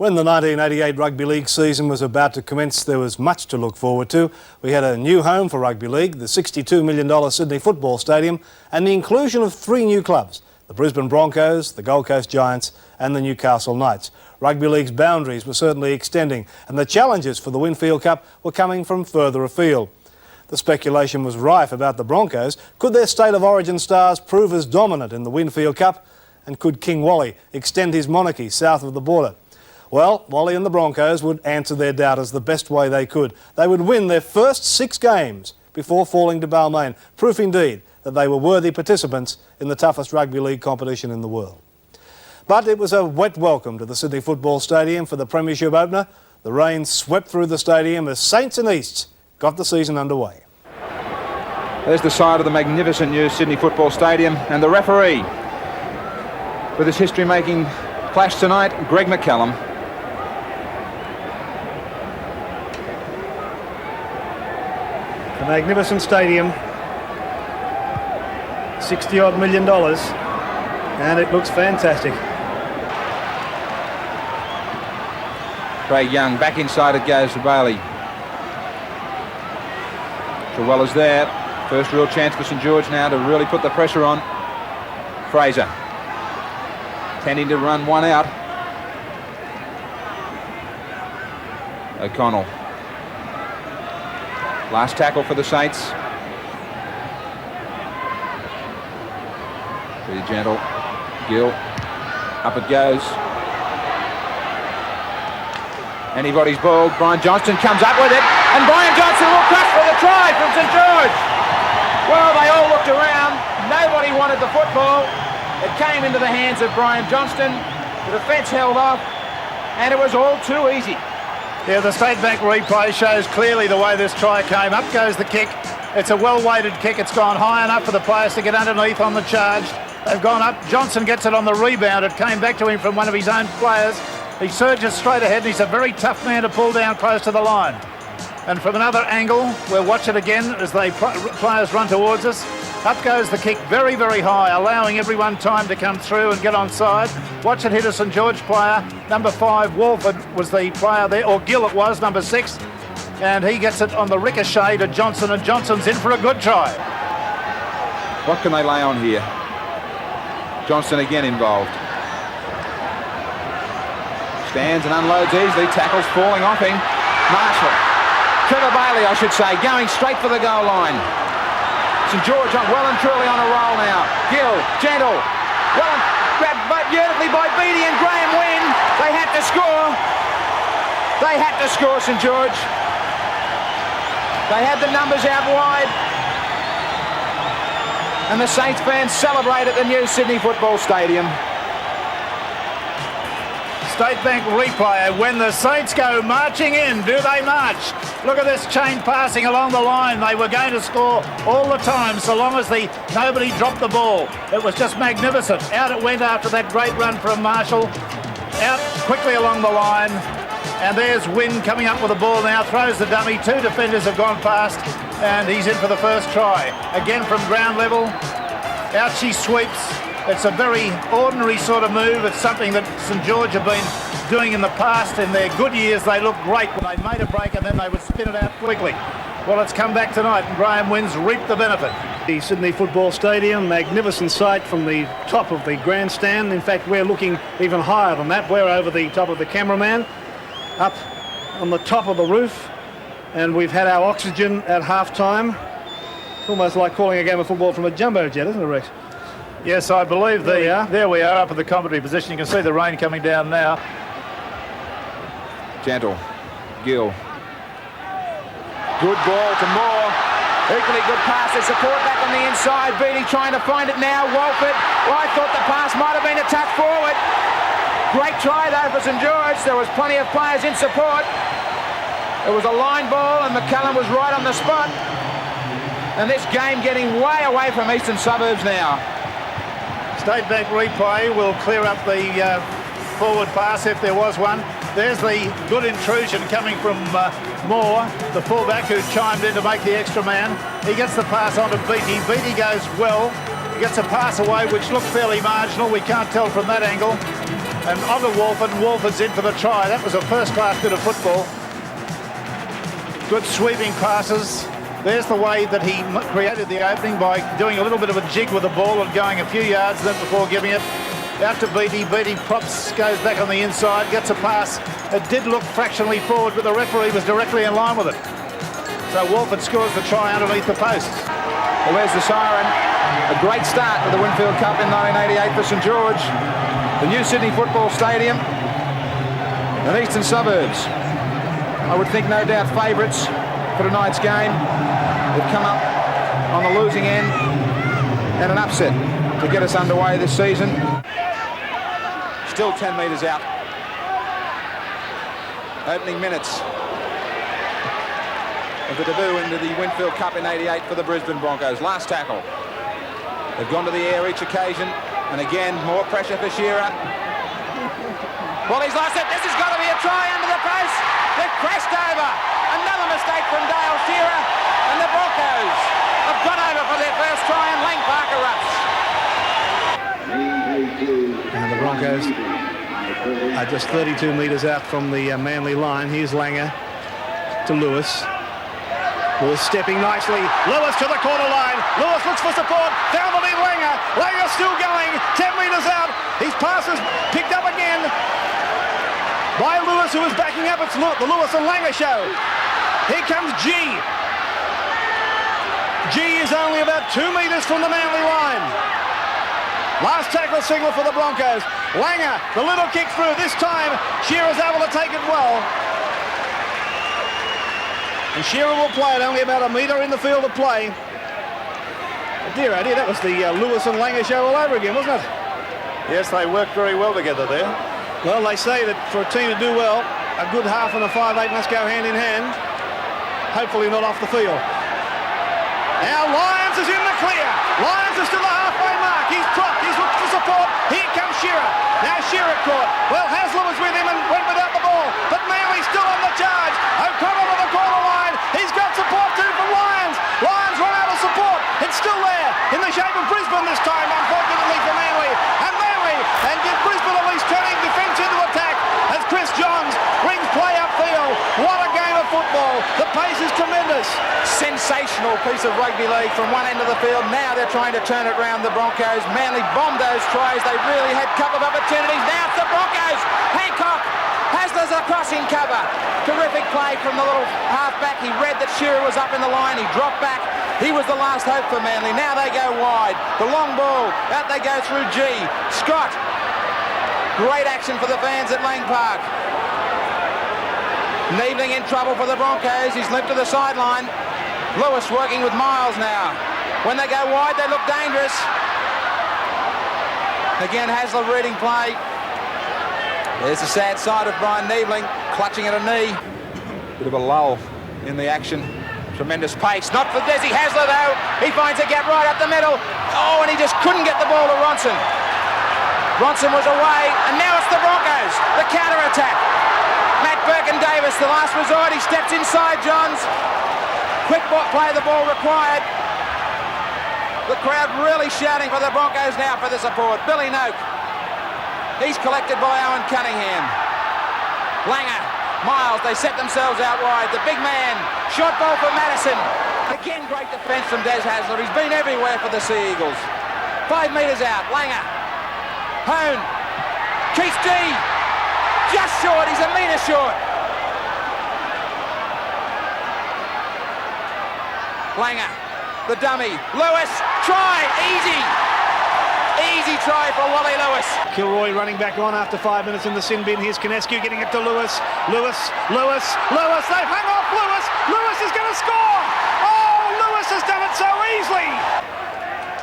When the 1988 Rugby League season was about to commence, there was much to look forward to. We had a new home for Rugby League, the $62 million Sydney Football Stadium, and the inclusion of 3 new clubs, the Brisbane Broncos, the Gold Coast Giants and the Newcastle Knights. Rugby League's boundaries were certainly extending, and the challenges for the Winfield Cup were coming from further afield. The speculation was rife about the Broncos. Could their State of Origin stars prove as dominant in the Winfield Cup? And could King Wally extend his monarchy south of the border? Well, Wally and the Broncos would answer their doubters the best way they could. They would win their first 6 games before falling to Balmain, proof indeed that they were worthy participants in the toughest rugby league competition in the world. But it was a wet welcome to the Sydney Football Stadium for the Premiership opener. The rain swept through the stadium as Saints and Easts got the season underway. There's the side of the magnificent new Sydney Football Stadium, and the referee with his history-making clash tonight, Greg McCallum. The magnificent stadium, $60-odd million, and it looks fantastic. Craig Young, back inside it goes to Bailey. Trewella's there. First real chance for St George now to really put the pressure on. Fraser tending to run one out. O'Connell. Last tackle for the Saints. Pretty gentle. Gill. Up it goes. Anybody's ball. Brian Johnston comes up with it. And Brian Johnston will crush for the try from St George. Well, they all looked around. Nobody wanted the football. It came into the hands of Brian Johnston. The defence held off. And it was all too easy. Yeah, the State Bank replay shows clearly the way this try came. Up goes the kick. It's a well-weighted kick. It's gone high enough for the players to get underneath on the charge. They've gone up. Johnson gets it on the rebound. It came back to him from one of his own players. He surges straight ahead, and he's a very tough man to pull down close to the line. And from another angle, we'll watch it again as the players run towards us. Up goes the kick very, very high, allowing everyone time to come through and get onside. Watch it hit a St George player. Number 5, Walford, was the player there, or Gill it was, number 6. And he gets it on the ricochet to Johnson, and Johnson's in for a good try. What can they lay on here? Johnson again involved. Stands and unloads easily, tackles falling off him. Marshall. Trevor Bailey, I should say, going straight for the goal line. St George well and truly on a roll now. Gill, gentle, well and grabbed beautifully by Beattie and Graham Wynn. They had to score. They had to score, St George. They had the numbers out wide. And the Saints fans celebrate at the new Sydney Football Stadium. State Bank replay. When the Saints go marching in, do they march? Look at this chain passing along the line. They were going to score all the time so long as nobody dropped the ball. It was just magnificent. Out it went after that great run from Marshall. Out quickly along the line. And there's Wynn coming up with the ball now. Throws the dummy. 2 defenders have gone past. And he's in for the first try. Again from ground level. Out she sweeps. It's a very ordinary sort of move. It's something that St George have been doing in the past. In their good years, they looked great when they made a break and then they would spin it out quickly. Well, it's come back tonight and Graham Wynn's reaped the benefit. The Sydney Football Stadium, magnificent sight from the top of the grandstand. In fact, we're looking even higher than that. We're over the top of the cameraman, up on the top of the roof, and we've had our oxygen at half-time. It's almost like calling a game of football from a jumbo jet, isn't it, Rex? Yes, I believe there we are up in the commentary position. You can see the rain coming down now. Gentle. Gill. Good ball to Moore. Equally good pass. There's support back on the inside. Beattie trying to find it now. Walford. Well, I thought the pass might have been a touch forward. Great try though for St George. There was plenty of players in support. It was a line ball and McCallum was right on the spot. And this game getting way away from eastern suburbs now. State Bank replay will clear up the forward pass if there was one. There's the good intrusion coming from Moore, the fullback who chimed in to make the extra man. He gets the pass on to Beattie. Beattie goes well. He gets a pass away which looked fairly marginal. We can't tell from that angle. And onto Walford, and Walford's in for the try. That was a first-class bit of football. Good sweeping passes. There's the way that he created the opening by doing a little bit of a jig with the ball and going a few yards then before giving it out to Beattie. Beattie props, goes back on the inside, gets a pass. It did look fractionally forward, but the referee was directly in line with it. So Walford scores the try underneath the post. Well, there's the siren. A great start to the Winfield Cup in 1988 for St George. The new Sydney Football Stadium and eastern suburbs. I would think no doubt favourites for tonight's game. They've come up on the losing end and an upset to get us underway this season. Still 10 metres out. Opening minutes of the debut into the Winfield Cup in 88 for the Brisbane Broncos. Last tackle. They've gone to the air each occasion, and again, more pressure for Shearer. Well, he's lost it. This has got to be a try under the post. They've crashed over. Another mistake from Dale Shearer, and the Broncos have gone over for their first try, and Lang Park erupts. And the Broncos are just 32 metres out from the Manly line. Here's Langer to Lewis. Lewis stepping nicely. Lewis to the corner line. Lewis looks for support. Found it in Langer. Langer still going. 10 metres out. His pass is picked up again by Lewis, who is backing up. It's the Lewis and Langer show. Here comes G. G is only about 2 metres from the Manly line. Last tackle signal for the Broncos. Langer, the little kick through. This time, Shearer's able to take it well. And Shearer will play it only about a metre in the field of play. Dear, oh dear, that was the Lewis and Langer show all over again, wasn't it? Yes, they worked very well together there. Well, they say that for a team to do well, a good half and a 5'8" must go hand in hand. Hopefully not off the field. Now Lyons is in the clear. Lyons is to the halfway mark. He's dropped. He's looked for support. Here comes Shearer. Now Shearer caught. Well, Hasler was with him and went without the ball. But Manly's still on the charge. O'Connell to the corner line. He's got support too from Lyons. Lyons run out of support. It's still there in the shape of Brisbane this time, unfortunately for Manly. And get Brisbane at least turning defence into attack as Chris Johns brings play upfield. What a game of football. The pace is tremendous. Sensational piece of rugby league from one end of the field. Now they're trying to turn it round the Broncos. Manly bombed those tries. They really had a couple of opportunities. Now it's the Broncos. Hancock. Hasler's across in cover. Terrific play from the little halfback. He read that Shearer was up in the line. He dropped back. He was the last hope for Manly. Now they go wide. The long ball. Out they go through G. Scott. Great action for the fans at Lang Park. Niebling in trouble for the Broncos. He's limped to the sideline. Lewis working with Miles now. When they go wide, they look dangerous. Again, Hasler reading play. There's the sad side of Brian Niebling, clutching at a knee. Bit of a lull in the action. Tremendous pace. Not for Desi Hasler, though. He finds a gap right up the middle. Oh, and he just couldn't get the ball to Ronson. Ronson was away, and now it's the Broncos. The counter-attack. Matt Birkin-Davis, the last resort. He steps inside Johns. Quick play of the ball required. The crowd really shouting for the Broncos now for the support. Billy Noak. He's collected by Owen Cunningham. Langer, Miles, they set themselves out wide. The big man, short ball for Madison. Again, great defence from Des Hasler. He's been everywhere for the Sea Eagles. 5 metres out, Langer. Hone. Keith G. Just short, he's a metre short. Langer, the dummy. Lewis, try, easy. Easy try for Wally Lewis. Kilroy running back on after 5 minutes in the sin bin. Here's Kinescu getting it to Lewis. Lewis. They've hung off Lewis. Lewis is going to score. Oh, Lewis has done it so easily.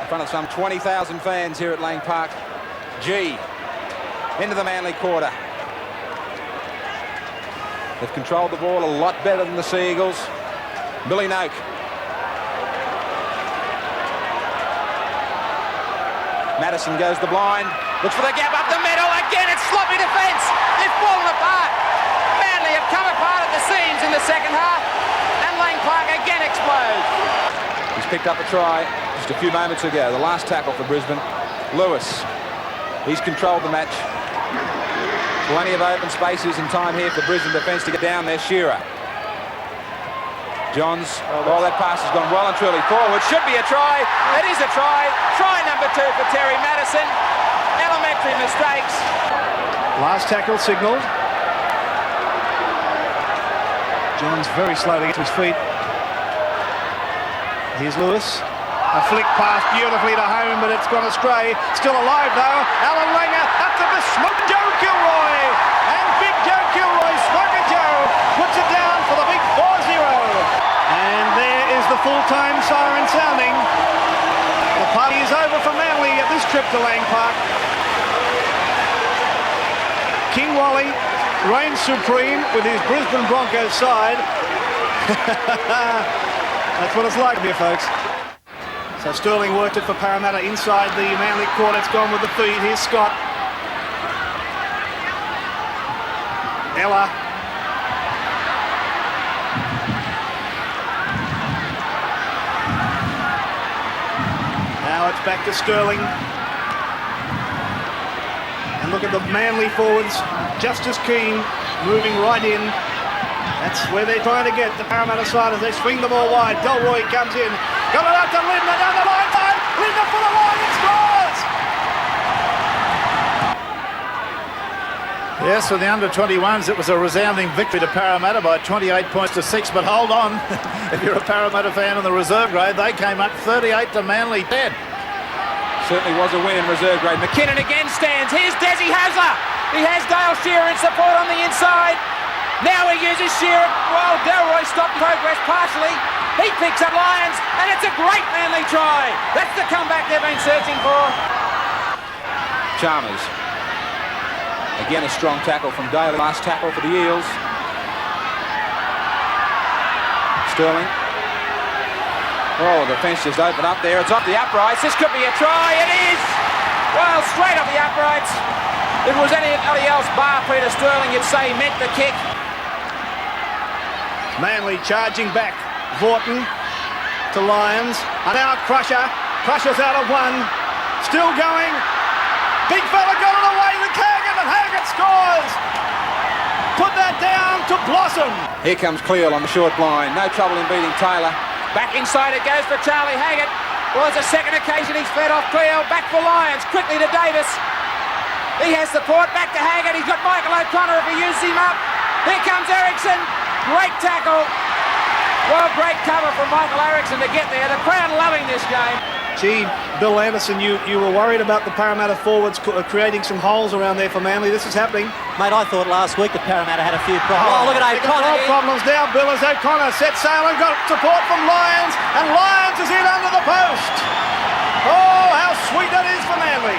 In front of some 20,000 fans here at Lang Park. G into the Manly quarter. They've controlled the ball a lot better than the Sea Eagles. Billy Noak. Madison goes the blind, looks for the gap up the middle. Again, it's sloppy defence. They've fallen apart. Manly have come apart at the seams in the second half, and Lang Park again explodes. He's picked up a try just a few moments ago. The last tackle for Brisbane. Lewis. He's controlled the match. Plenty of open spaces and time here for Brisbane defence to get down there. Shearer. Johns, oh, that pass has gone well and truly forward. Should be a try. It is a try. Try number 2 for Terry Madison. Elementary mistakes. Last tackle signalled. Johns very slow to get to his feet. Here's Lewis. A flick pass beautifully to home, but it's gone astray. Still alive though. Alan Langer up to the Smoke Joe Kilroy. And big Joe Kilroy, Smoker Joe, puts it down for the big 4-0. And there is the full-time siren sounding. The party is over for Manly at this trip to Lang Park. King Wally reigns supreme with his Brisbane Broncos side. That's what it's like here, folks. So Sterling worked it for Parramatta inside the Manly court. It's gone with the feed. Here's Scott. Ella. Now it's back to Sterling. And look at the Manly forwards, just as keen, moving right in. That's where they're trying to get the Parramatta side as they swing the ball wide. Delroy comes in. Got it out to Lindner down the line. Lindner for the line and scores! Yes, for the under-21s, it was a resounding victory to Parramatta by 28 points to 6. But hold on, if you're a Parramatta fan in the reserve grade, they came up 38 to Manly 10. Certainly was a win in reserve grade. McKinnon again stands. Here's Desi Hasler. He has Dale Shearer in support on the inside. Now he uses Shearer. Well, Delroy stopped progress partially. He picks up Lyons, and it's a great Manly try. That's the comeback they've been searching for. Chalmers. Again, a strong tackle from Daly. Last tackle for the Eels. Sterling. Oh, the defence just opened up there. It's off the uprights. This could be a try. It is. Well, straight off the uprights. If it was anybody else bar Peter Sterling, you'd say he meant the kick. Manly charging back. Vaughton to Lyons. And now Crusher. Crusher's out of one. Still going. Big fella got it away with Hagan, and Hagan scores. Put that down to Blossom. Here comes Cleal on the short blind. No trouble in beating Taylor. Back inside it goes for Charlie Haggett. Well, it's a second occasion he's fed off Cleal. Back for Lyons. Quickly to Davis. He has support. Back to Haggett. He's got Michael O'Connor if he uses him up. Here comes Ericsson. Great tackle. Well, great cover from Michael Ericsson to get there. The crowd loving this game. Gee, Bill Anderson, you were worried about the Parramatta forwards creating some holes around there for Manly. This is happening. Mate, I thought last week that Parramatta had a few problems. Oh, look at O'Connor. Problems now, Bill, as O'Connor set sail and got support from Lyons, and Lyons is in under the post. Oh, how sweet that is for Manly.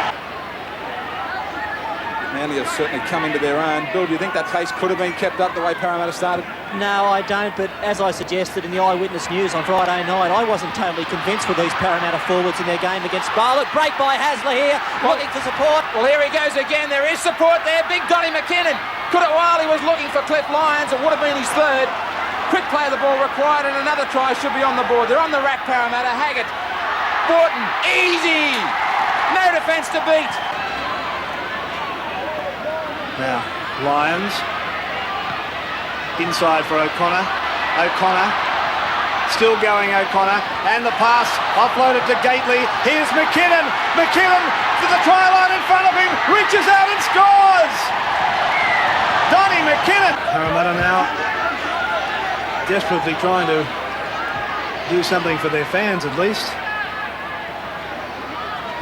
Manly have certainly come into their own. Bill, do you think that pace could have been kept up the way Parramatta started? No, I don't, but as I suggested in the Eyewitness News on Friday night, I wasn't totally convinced with these Parramatta forwards in their game against Barlow. Break by Hasler here, looking for support. Well, here he goes again. There is support there. Big Donny McKinnon. Could it while he was looking for Cliff Lyons. It would have been his third. Quick play of the ball required, and another try should be on the board. They're on the rack, Parramatta. Haggett. Borton. Easy. No defence to beat. Now, Lyons. Inside for O'Connor. O'Connor. Still going O'Connor. And the pass offloaded to Gately. Here's McKinnon. McKinnon to the try line in front of him. Reaches out and scores. Donny McKinnon. Parramatta now desperately trying to do something for their fans at least.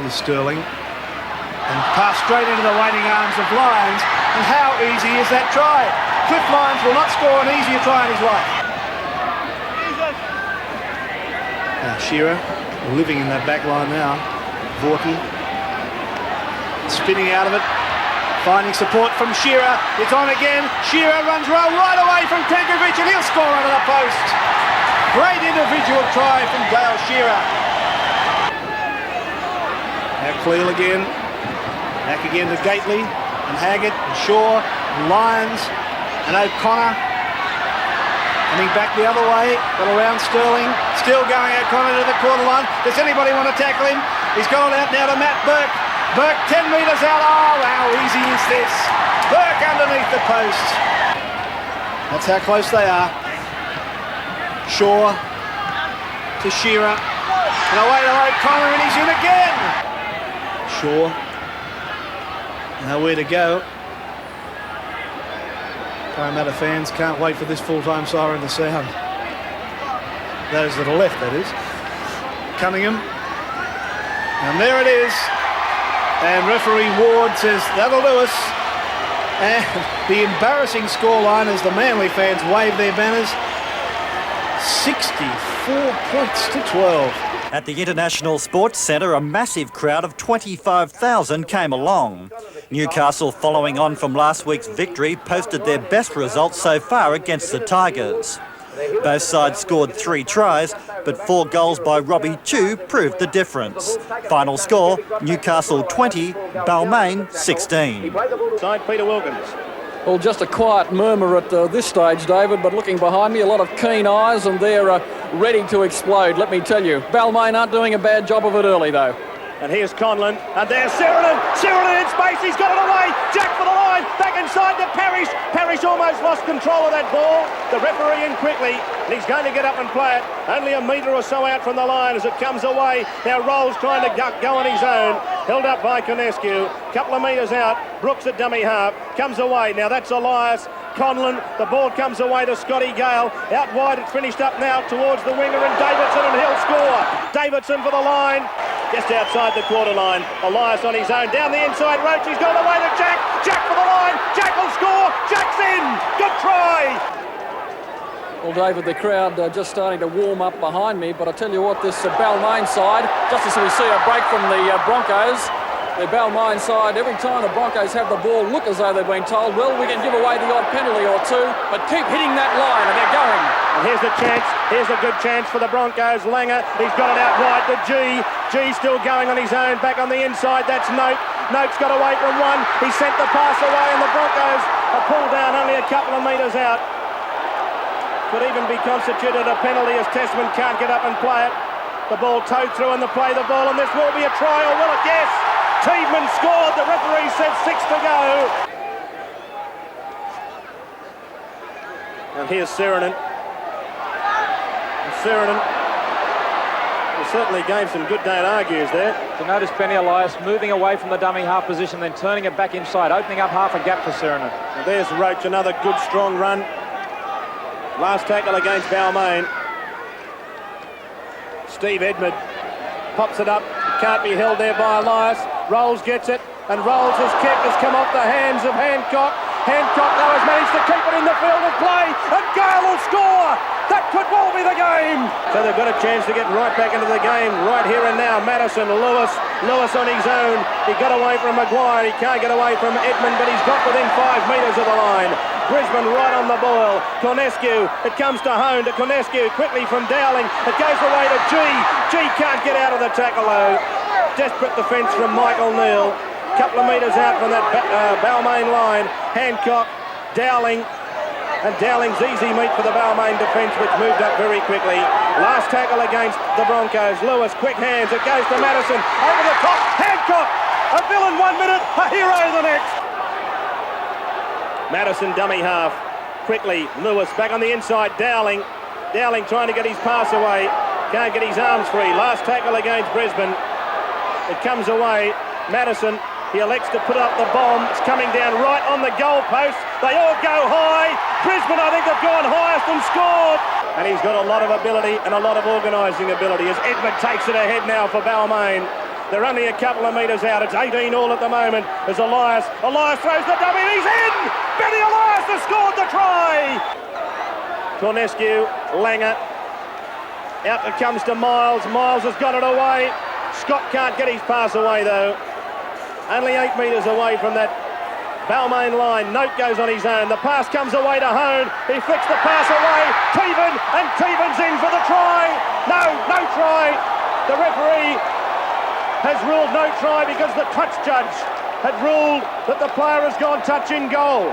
Here's Sterling. And pass straight into the waiting arms of Lyons. And how easy is that try? Cliff Lyons will not score an easier try in his life. Now Shearer living in that back line now. Vaughton spinning out of it. Finding support from Shearer. It's on again. Shearer runs right away from Tankovic and he'll score under the post. Great individual try from Dale Shearer. Now Cleal again. Back again to Gately and Haggett and Shaw and Lyons and O'Connor. Coming back the other way, but around Sterling. Still going O'Connor to the quarter line. Does anybody want to tackle him? He's gone out now to Matt Burke. Burke 10 metres out. Oh, how easy is this? Burke underneath the post. That's how close they are. Shaw to Shearer. And away to O'Connor, and he's in again. Shaw. Nowhere to go. Parramatta fans can't wait for this full-time siren to sound. Those that are left, that is. Cunningham. And there it is. And referee Ward says, that'll do us. And the embarrassing scoreline as the Manly fans wave their banners. 64 points to 12. At the International Sports Centre, a massive crowd of 25,000 came along. Newcastle, following on from last week's victory, posted their best results so far against the Tigers. Both sides scored 3 tries, but 4 goals by Robbie Chew proved the difference. Final score, Newcastle 20, Balmain 16. Side Peter Wilkins. Well, just a quiet murmur at this stage, David, but looking behind me, a lot of keen eyes, and they're ready to explode, let me tell you. Balmain aren't doing a bad job of it early, though. And here's Conlon, and there's Sheridan. Sheridan in space, he's got it away. Jack for the line, back inside to Parrish. Parrish almost lost control of that ball. The referee in quickly, and he's going to get up and play it. Only a metre or so out from the line as it comes away. Now Rolls trying to go on his own. Held up by Conescu. Couple of metres out. Brooks at dummy half. Comes away. Now that's Elias. Conlon, the ball comes away to Scotty Gale. Out wide, it's finished up now towards the winger, and Davidson, and he'll score. Davidson for the line. Just outside the quarter line. Elias on his own. Down the inside, Roach. He's gone away to Jack. Jack for the line. Jack will score. Jack's in. Good try. Well, David, the crowd just starting to warm up behind me, but I tell you what, this Balmain side, just as we see a break from the Broncos, the Balmain side, every time the Broncos have the ball, look as though they've been told, well, we can give away the odd penalty or two, but keep hitting that line, and they're going. And here's the chance. Here's a good chance for the Broncos. Langer, he's got it out wide to G. G still going on his own. Back on the inside, that's Note. Note's got away from one. He sent the pass away, and the Broncos are pulled down only a couple of metres out. Could even be constituted a penalty as Tessman can't get up and play it. The ball towed through and they play the ball, and this will be a try, or will it? Yes! Tiedemann scored. The referee said 6 to go. And here's Sirenen. Sirenen certainly gave some good day at argues there. To notice Benny Elias moving away from the dummy half position, then turning it back inside, opening up half a gap for Sirenen. And there's Roach, another good strong run. Last tackle against Balmain. Steve Edmund pops it up. Can't be held there by Elias. Rolls gets it, and Rolls' kick has come off the hands of Hancock. Hancock now has managed to keep it in the field of play, and Gale will score! That could well be the game! So they've got a chance to get right back into the game right here and now. Madison, Lewis on his own. He got away from Maguire. He can't get away from Edmund, but he's got within 5 metres of the line. Brisbane right on the boil. Conescu, it comes to Hone, to Conescu, quickly from Dowling. It goes away to G. G can't get out of the tackle though. Desperate defence from Michael Neal. Couple of metres out from that Balmain line. Hancock, Dowling, and Dowling's easy meat for the Balmain defence, which moved up very quickly. Last tackle against the Broncos. Lewis, quick hands, it goes to Madison, over the top, Hancock, a villain 1 minute, a hero the next. Madison dummy half, quickly, Lewis back on the inside, Dowling trying to get his pass away, can't get his arms free. Last tackle against Brisbane, it comes away, Madison, he elects to put up the bomb. It's coming down right on the goal post. They all go high. Brisbane, I think, have gone highest and scored. And he's got a lot of ability and a lot of organising ability as Edmund takes it ahead now for Balmain. They're only a couple of metres out. It's 18 all at the moment as Elias throws the dummy and he's in! Benny Elias has scored the try! Conescu, Langer. Out it comes to Miles. Miles has got it away. Scott can't get his pass away though. Only 8 metres away from that Balmain line. Note goes on his own. The pass comes away to Hone. He flicks the pass away. Tiedeman's in for the try. No try. The referee has ruled no try because the touch judge had ruled that the player has gone touch in goal.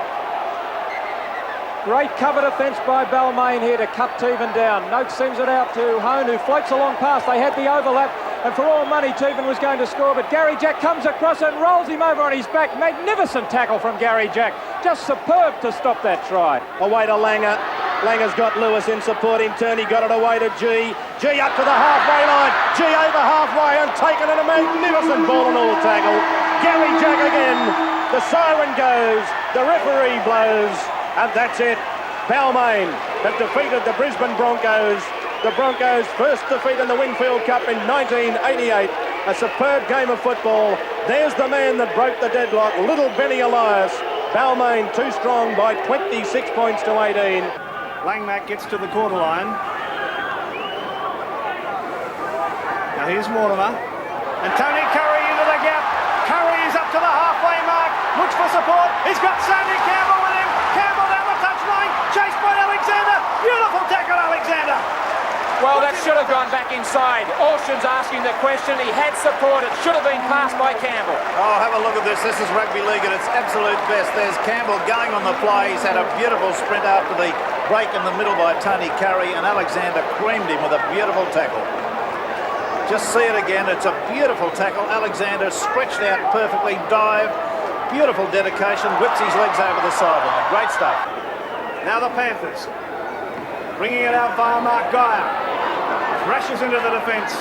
Great cover defence by Balmain here to cut Tiedemann down. Note sends it out to Hone, who floats along past. They had the overlap. and for all money Teevan was going to score, but Gary Jack comes across and rolls him over on his back. Magnificent tackle from Gary Jack. Just superb to stop that try. Away to Langer. Langer's got Lewis in supporting turn. He got it away to G. G up to the halfway line. G over halfway and taken in a magnificent ball and all tackle. Gary Jack again. The siren goes. The referee blows. And that's it. Balmain have defeated the Brisbane Broncos. The Broncos' first defeat in the Winfield Cup in 1988. A superb game of football. There's the man that broke the deadlock, little Benny Elias. Balmain too strong by 26 points to 18. Langmack gets to the quarter line. Now here's Mortimer. And Tony Curry into the gap. Curry is up to the halfway mark. Looks for support. He's got Sandy Campbell with him. Campbell down the touchline. Chased by Alexander. Beautiful tackle, Alexander. Well, that should have gone back inside. Ocean's asking the question. He had support. It should have been passed by Campbell. Oh, have a look at this. This is rugby league at its absolute best. There's Campbell going on the play. He's had a beautiful sprint after the break in the middle by Tony Curry, and Alexander creamed him with a beautiful tackle. Just see it again. It's a beautiful tackle. Alexander stretched out perfectly, dived. Beautiful dedication. Whips his legs over the sideline. Great stuff. Now the Panthers. Bringing it out via Mark Geyer. Crashes into the defence.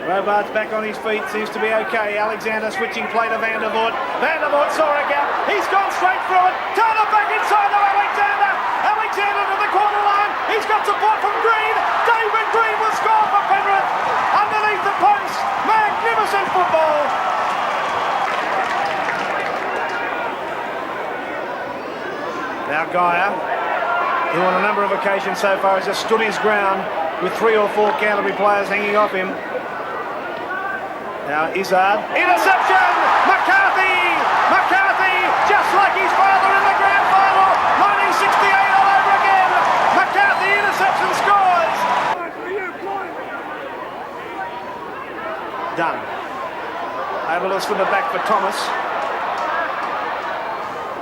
Robart's back on his feet, seems to be okay. Alexander switching play to Van der Voort. Van der Voort saw a gap. He's gone straight through it. Turner back inside to Alexander. Alexander to the corner line. He's got support from Green. David Green will score for Penrith. Underneath the post. Magnificent football. Now Geyer, who on a number of occasions so far has just stood his ground with 3 or 4 Canterbury players hanging off him. Now Izzard, interception! McCarthy, just like his father in the grand final, 1968 all over again. McCarthy intercepts and scores. Done. Able to slip it back for Thomas.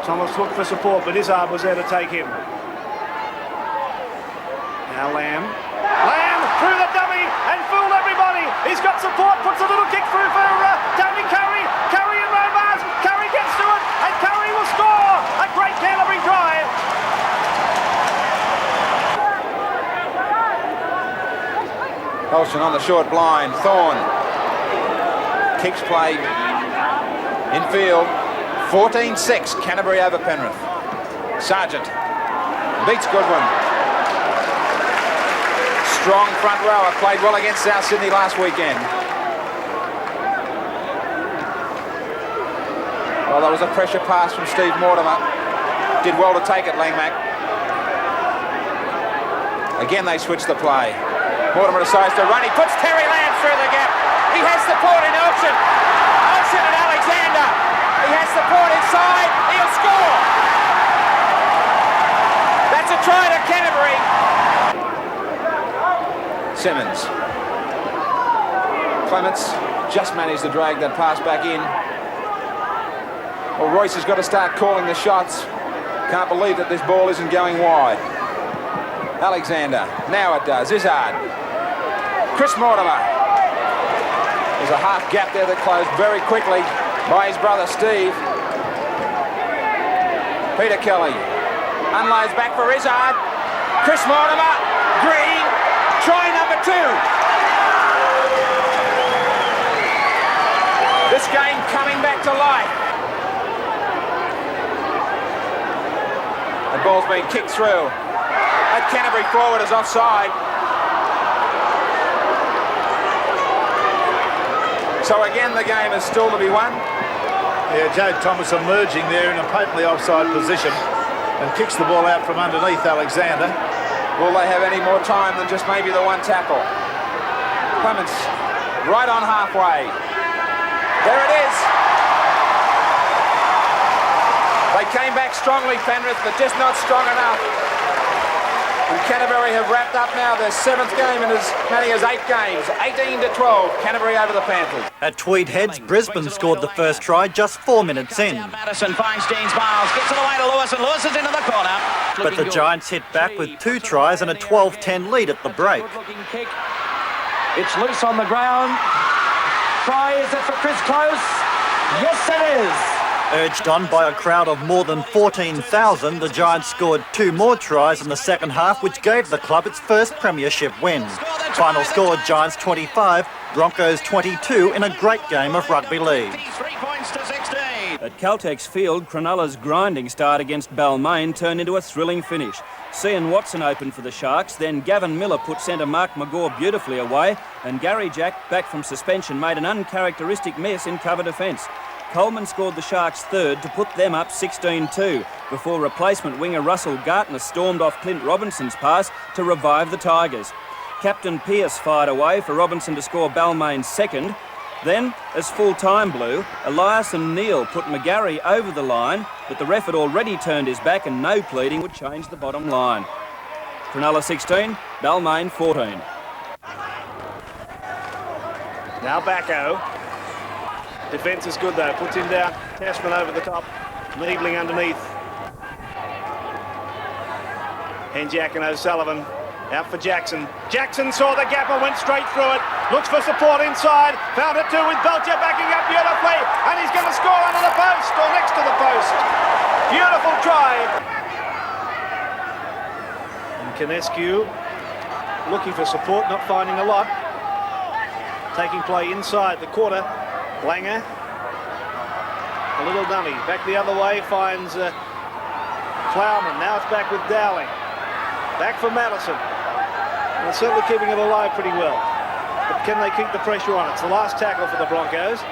Thomas looked for support, but Izzard was there to take him. Now Lamb through the dummy and fooled everybody. He's got support, puts a little kick through for Tony Curry. Curry and Robards. Curry gets to it and Curry will score. A great Canterbury drive. Olsen on the short blind. Thorne. Kicks play. Infield. 14-6. Canterbury over Penrith. Sargent. Beats Goodwin. Strong front rower, played well against South Sydney last weekend. Well, that was a pressure pass from Steve Mortimer. Did well to take it, Langmack. Again, they switch the play. Mortimer decides to run. He puts Terry Lamb through the gap. He has support in Ocean. Ocean and Alexander. He has support inside. He'll score. That's a try to Canterbury. Simmons. Clements just managed to drag that pass back in. Well, Royce has got to start calling the shots. Can't believe that this ball isn't going wide. Alexander. Now it does. Izzard. Chris Mortimer. There's a half gap there that closed very quickly by his brother Steve. Peter Kelly. Unloads back for Izzard. Chris Mortimer. Green. Try number 2. This game coming back to life. The ball's been kicked through. That Canterbury forward is offside. So again, the game is still to be won. Yeah, Joe Thomas emerging there in a patently offside position and kicks the ball out from underneath Alexander. Will they have any more time than just maybe the one tackle? Clements, right on halfway. There it is. They came back strongly, Penrith, but just not strong enough. And Canterbury have wrapped up now their 7th game in as many as 8 games. 18-12, Canterbury over the Panthers. At Tweed Heads, Brisbane scored the first try just 4 minutes in. Madison finds James Miles, gets it away to Lewis, and Lewis is into the corner. But the Giants hit back with 2 tries and a 12-10 lead at the break. It's loose on the ground. Try, is it for Chris Close? Yes, it is. Urged on by a crowd of more than 14,000, the Giants scored 2 more tries in the second half, which gave the club its first premiership win. Final score, Giants 25, Broncos 22 in a great game of rugby league. 3 points to 16. At Caltex Field, Cronulla's grinding start against Balmain turned into a thrilling finish. Cian Watson opened for the Sharks, then Gavin Miller put centre Mark McGaw beautifully away, and Gary Jack, back from suspension, made an uncharacteristic mess in cover defence. Coleman scored the Sharks third to put them up 16-2 before replacement winger Russell Gartner stormed off Clint Robinson's pass to revive the Tigers. Captain Pearce fired away for Robinson to score Balmain's second. Then, as full time blew, Elias and Neal put McGarry over the line, but the ref had already turned his back and no pleading would change the bottom line. Cronulla 16, Balmain 14. Now Backo. Defence is good though, puts him down. Tasman over the top, Needling underneath. Henjack and O'Sullivan out for Jackson. Jackson saw the gap and went straight through it. Looks for support inside. Found it too with Belcher backing up beautifully. And he's going to score under the post or next to the post. Beautiful try. And Canescu looking for support, not finding a lot. Taking play inside the quarter. Langer, a little dummy, back the other way, finds Plowman. Now it's back with Dowling. Back for Madison. And they're certainly keeping it alive pretty well. But can they keep the pressure on? It's the last tackle for the Broncos.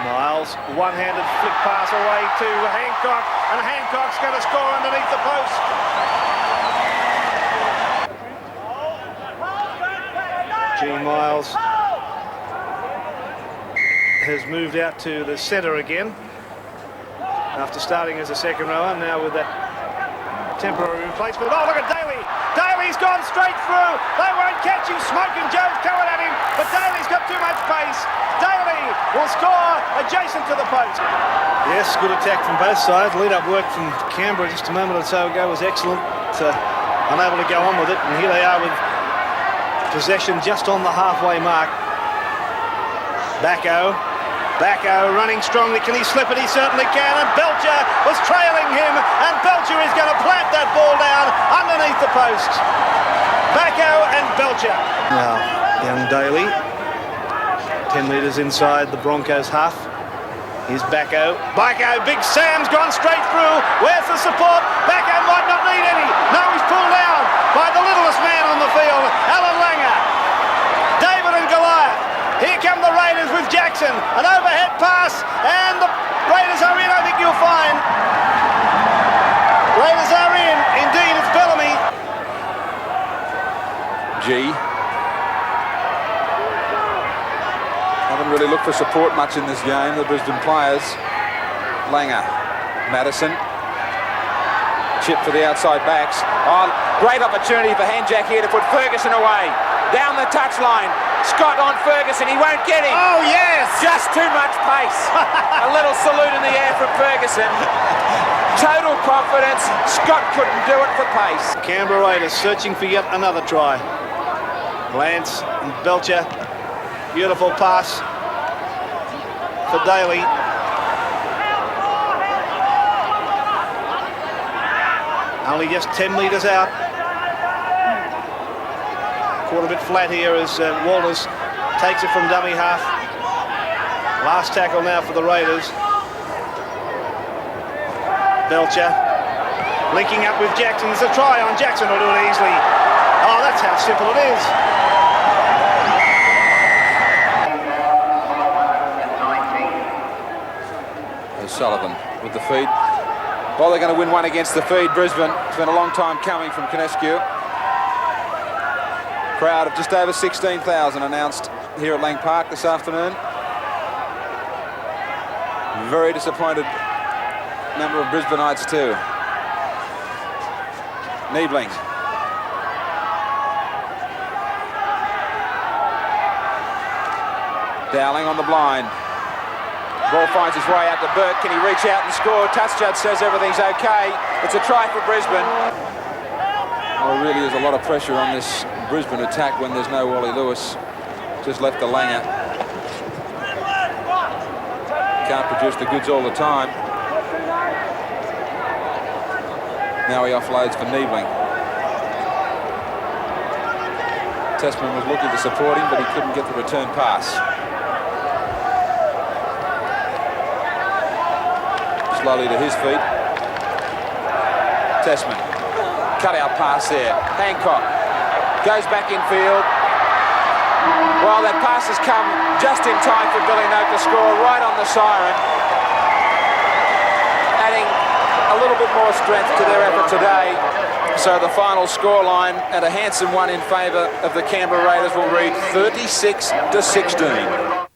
Miles, one-handed flick pass away to Hancock, and Hancock's going to score underneath the post. G. Miles has moved out to the centre again after starting as a second rower, now with that temporary replacement. Oh, look at Daly! Daly's gone straight through! They won't catch him! Smoking Joe's coming at him, but Daly's got too much pace! Daly will score adjacent to the post. Yes, good attack from both sides. Lead-up work from Canberra just a moment or so ago was excellent. Unable to go on with it, and here they are with possession just on the halfway mark. Backo running strongly. Can he slip it? He certainly can. And Belcher was trailing him. And Belcher is going to plant that ball down underneath the post. Backo and Belcher. Now, young Daly. 10 metres inside the Broncos half. Here's Backo. Big Sam's gone straight through. Where's the support? Backo might not need any. No, he's pulled down by the littlest man on the field, Alan Langer. David and Goliath. Here come the Raiders with Jackson. An overhead pass, and the Raiders are in, I think you'll find. Raiders are in. Indeed, it's Bellamy. G. Haven't really looked for support much in this game, the Brisbane players. Langer. Madison. Chip for the outside backs. Oh, great opportunity for Henjack here to put Ferguson away. Down the touchline. Scott on Ferguson, he won't get him. Oh, yes! Just too much pace. A little salute in the air from Ferguson. Total confidence. Scott couldn't do it for pace. Canberra Raiders searching for yet another try. Lance and Belcher. Beautiful pass for Daly. Only just 10 metres out. Caught a bit flat here as Walters takes it from dummy half. Last tackle now for the Raiders. Belcher linking up with Jackson. There's a try on Jackson, will do it easily. Oh, that's how simple it is. O'Sullivan with the feed. Well, they're going to win one against the feed, Brisbane. It's been a long time coming from Canescu. Crowd of just over 16,000 announced here at Lang Park this afternoon. Very disappointed number of Brisbaneites too. Niebling. Dowling on the blind. Ball finds his way out to Burke. Can he reach out and score? Touch judge says everything's okay. It's a try for Brisbane. Well, really is a lot of pressure on this Brisbane attack when there's no Wally Lewis. Just left to Langer. Can't produce the goods all the time. Now he offloads for Niebling. Tessman was looking to support him, but he couldn't get the return pass. Slowly to his feet. Tessman. Cut-out pass there. Hancock goes back infield. Well, that pass has come just in time for Billy Note to score right on the siren, adding a little bit more strength to their effort today. So the final scoreline, and a handsome one in favour of the Canberra Raiders, will read 36-16.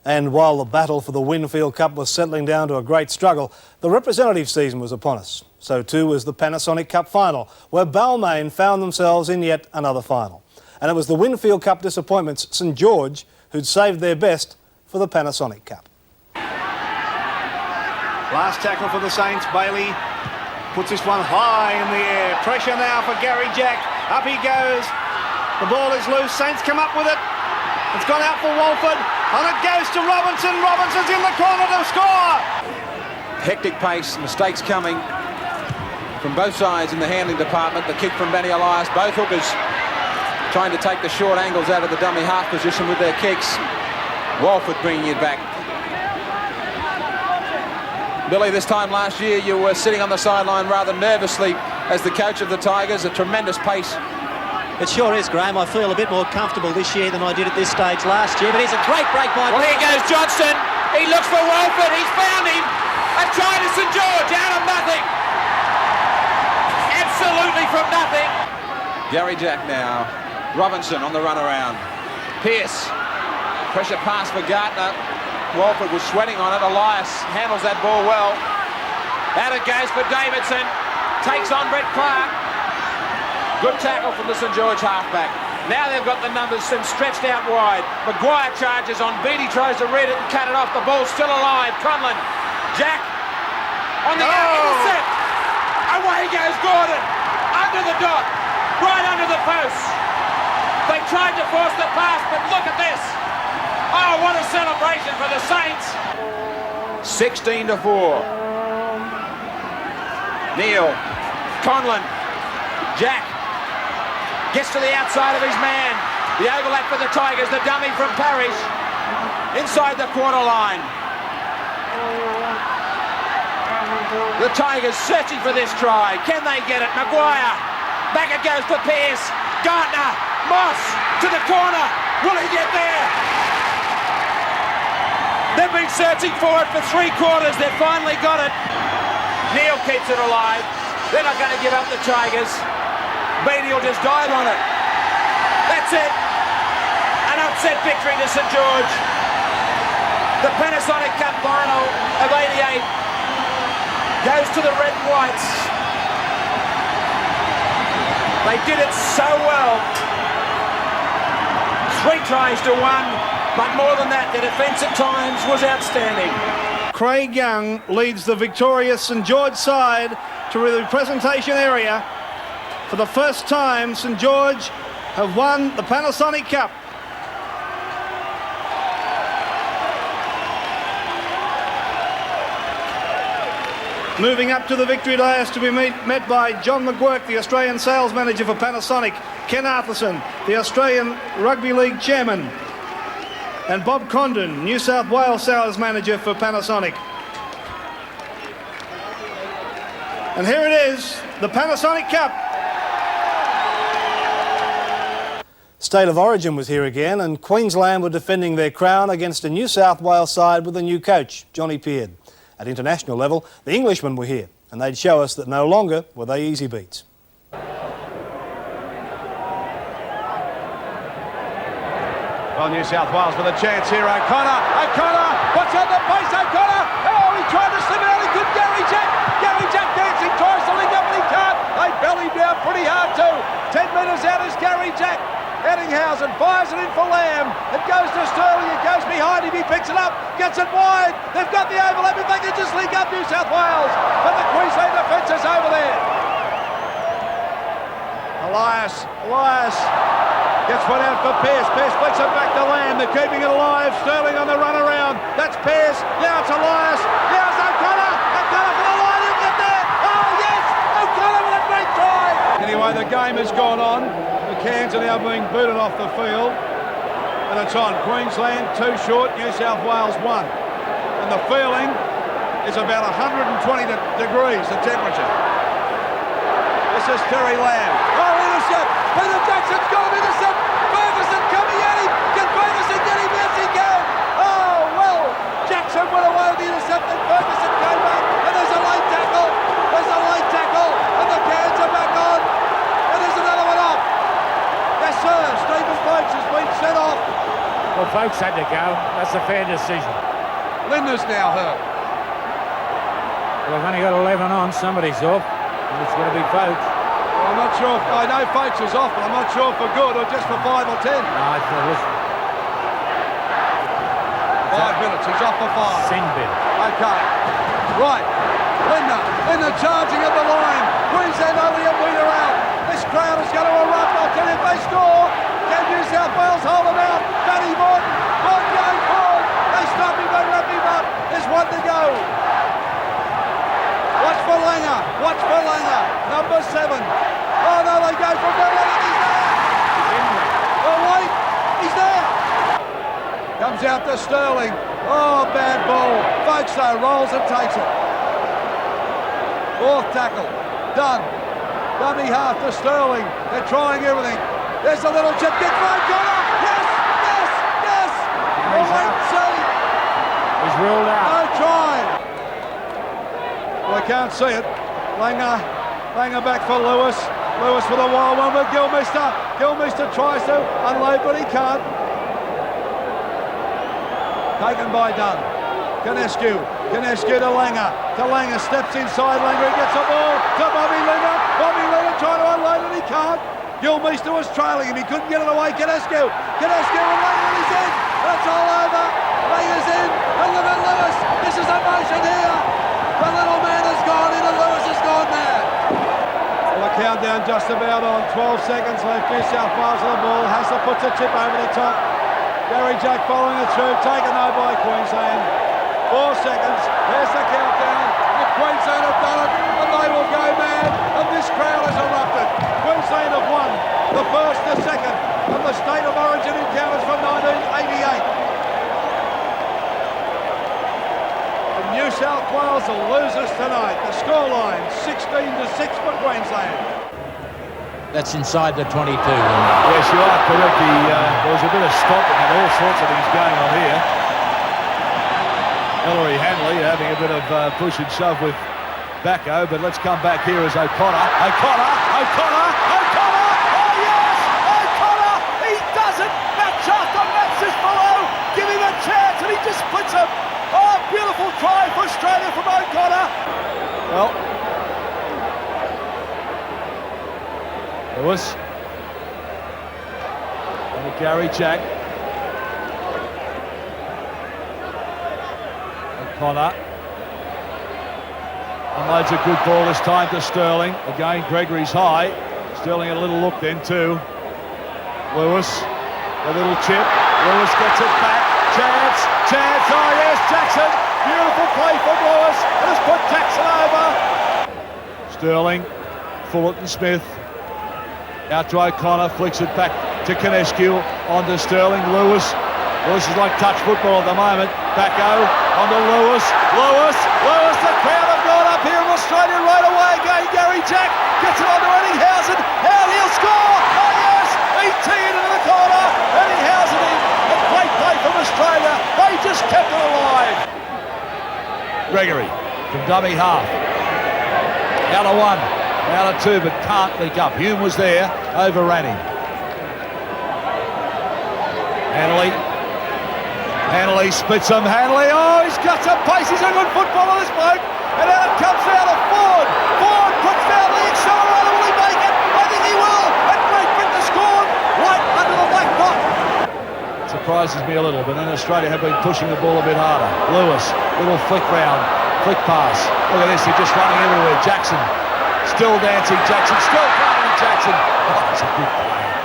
And while the battle for the Winfield Cup was settling down to a great struggle, the representative season was upon us. So too was the Panasonic Cup final, where Balmain found themselves in yet another final. And it was the Winfield Cup disappointments, St George, who'd saved their best for the Panasonic Cup. Last tackle for the Saints. Bailey puts this one high in the air. Pressure now for Gary Jack. Up he goes. The ball is loose. Saints come up with it. It's gone out for Walford. And it goes to Robinson. Robinson's in the corner to score. Hectic pace, mistakes coming from both sides in the handling department. The kick from Benny Elias. Both hookers trying to take the short angles out of the dummy half position with their kicks. Walford bringing it back. Billy, this time last year you were sitting on the sideline rather nervously as the coach of the Tigers. A tremendous pace. It sure is, Graham. I feel a bit more comfortable this year than I did at this stage last year, but he's a great break by... Well, here goes Johnston. He looks for Walford. He's found him. A try to St George out of nothing. Absolutely from nothing. Gary Jack now. Robinson on the run around. Pearce. Pressure pass for Gardner. Walford was sweating on it. Elias handles that ball well. Out it goes for Davidson. Takes on Brett Clark. Good tackle from the St George halfback. Now they've got the numbers stretched out wide. Maguire charges on. Beattie tries to read it and cut it off. The ball's still alive. Conlon. Jack on the out intercept. Away goes Gordon. Under the dot. Right under the post. They tried to force the pass, but look at this. Oh, what a celebration for the Saints. 16-4. Neil. Conlon. Jack. Gets to the outside of his man. The overlap for the Tigers. The dummy from Parrish. Inside the quarter line. The Tigers searching for this try. Can they get it? Maguire. Back it goes for Pearce. Gardner. Moss to the corner. Will he get there? They've been searching for it for 3 quarters. They've finally got it. Neil keeps it alive. They're not going to give up the Tigers. Beattie will just dive on it. That's it. An upset victory to St George. The Panasonic Cup final of '88 goes to the red and whites. They did it so well. 3 tries to 1, but more than that, the defence at times was outstanding. Craig Young leads the victorious St George side to the presentation area. For the first time, St George have won the Panasonic Cup. Moving up to the victory dais to be met by John McGuirk, the Australian sales manager for Panasonic, Ken Arthurson, the Australian Rugby League chairman, and Bob Condon, New South Wales sales manager for Panasonic. And here it is, the Panasonic Cup. State of Origin was here again, and Queensland were defending their crown against a New South Wales side with a new coach, Johnny Peard. At international level, the Englishmen were here, and they'd show us that no longer were they easy beats. Well, New South Wales with a chance here. O'Connor, what's on the pace? O'Connor, oh, he tried to slip it out. He could. Gary Jack dancing, tries to link up, and he can't. They belly down pretty hard too. 10 metres out is Gary Jack. Eddinghausen fires it in for Lamb. It goes to Sterling. It goes behind him. He picks it up, gets it wide. They've got the overlap. If they can just link up New South Wales, but the Queensland defence is over there. Elias gets one out for Pearce. Pearce flicks it back to Lamb. They're keeping it alive. Sterling on the run around. That's Pearce. Now it's Elias. Now it's O'Connor. O'Connor for the line. He'll get there. Oh, yes! O'Connor with a great try. Anyway, the game has gone on. The Cairns are now being booted off the field. And it's on. Queensland 2 short. New South Wales 1. And the feeling is about 120 degrees, the temperature. This is Terry Lamb. Oh, intercept! Peter Jackson's got him, intercept! Ferguson coming at him! Can Ferguson get him? Yes, he can! Oh, well, Jackson went away with the intercept and Ferguson came back and there's a late tackle! There's a late tackle and the Cairns are back on! And there's another one off! Yes, sir, Stephen Folkes has been sent off! Well, Folkes had to go. That's a fair decision. Linda's now hurt. Well, we've only got 11 on. Somebody's off. It's going to be Folkes. Well, I'm not sure. I know Folkes is off, but I'm not sure for good or just for 5 or 10. No, I thought it was 5 minutes. He's off for 5. Sin bin. Okay. Right. Linda charging at the line. Queensland only a metre out. This crowd is going to erupt. I'll tell you, if they score, can New South Wales hold them out? Danny Morton going forward. They stop him, they wrap him up. There's 1 to go. Watch for Langer. Watch for Langer. Number 7. Oh, no, they go for Miller. He's there. Oh, wait. He's there. Comes out to Sterling. Oh, bad ball. Folkes, though, rolls and takes it. 4th tackle. Done. Dummy half to Sterling. They're trying everything. There's a little chip. Gets right. Connor. Yes. Yes. Yes. Oh, wait and see. He's ruled out. No try. Well, I can't see it. Langer back for Lewis. Lewis with a wild one with Gilmister. Gilmister tries to unload, but he can't. Taken by Dunn. Canescu to Langer. Steps inside Langer. He gets the ball to Bobby Lina. Bobby Lina trying to unload it. He can't. Gilmister was trailing him. He couldn't get it away. Canescu and Langer. He's in. That's all over. Langer's in. And look at Lewis. This is emotion here. The little man has gone in and Lewis has gone mad. Well, the countdown just about on. 12 seconds left. New South Wales on the ball. Hassel puts a chip over the top. Gary Jack following it through. Taken over by Queensland. 4 seconds. There's the countdown. And Queensland have done it. And they will go mad. And this crowd has erupted. Queensland have won the first, the second, and the State of Origin encounters from 1988. New South Wales will lose us tonight. The scoreline 16-6 for Queensland. That's inside the 22. Yes, you are correct. There was a bit of stopping and all sorts of things going on here. Ellery Hanley having a bit of push and shove with Bacco, but let's come back here as O'Connor. Oh yes! O'Connor! He does it! Match after match is below. Give him a chance and he just splits him. Oh, beautiful try for Australia from O'Connor. Well, Lewis. And Gary Jack. O'Connor. Unloads a good ball this time to Sterling. Again, Gregory's high. Sterling had a little look then too. Lewis, a little chip. Lewis gets it back. Chance, oh yes, Jackson. Beautiful play from Lewis. Has put Jackson over. Sterling, Fullerton Smith. Out to O'Connor, flicks it back to Canescu. On to Sterling, Lewis. Lewis is like touch football at the moment. Bacco, on to Lewis. Lewis, the crowd have gone up here in Australia right away again. Gary Jack gets it on to Eddinghausen. He'll score. Oh yes, he teed into the corner. Eddinghausen in. A great play from Australia. They just kept it alive. Gregory from dummy half. Out of 1, out of 2, but can't leak up. Hume was there, overran him. Hanley splits him. oh, he's got some pace. He's a good footballer, this bloke. And out it comes out of Ford. Ford puts down the accelerator. Will he make it? I think he will. And Great Britain scored right under the black dot. Surprises me a little, but then Australia have been pushing the ball a bit harder. Lewis, little flick pass. Look at this, they're just running everywhere. Jackson, still dancing. Jackson still can't Jackson. Oh, he's a good player.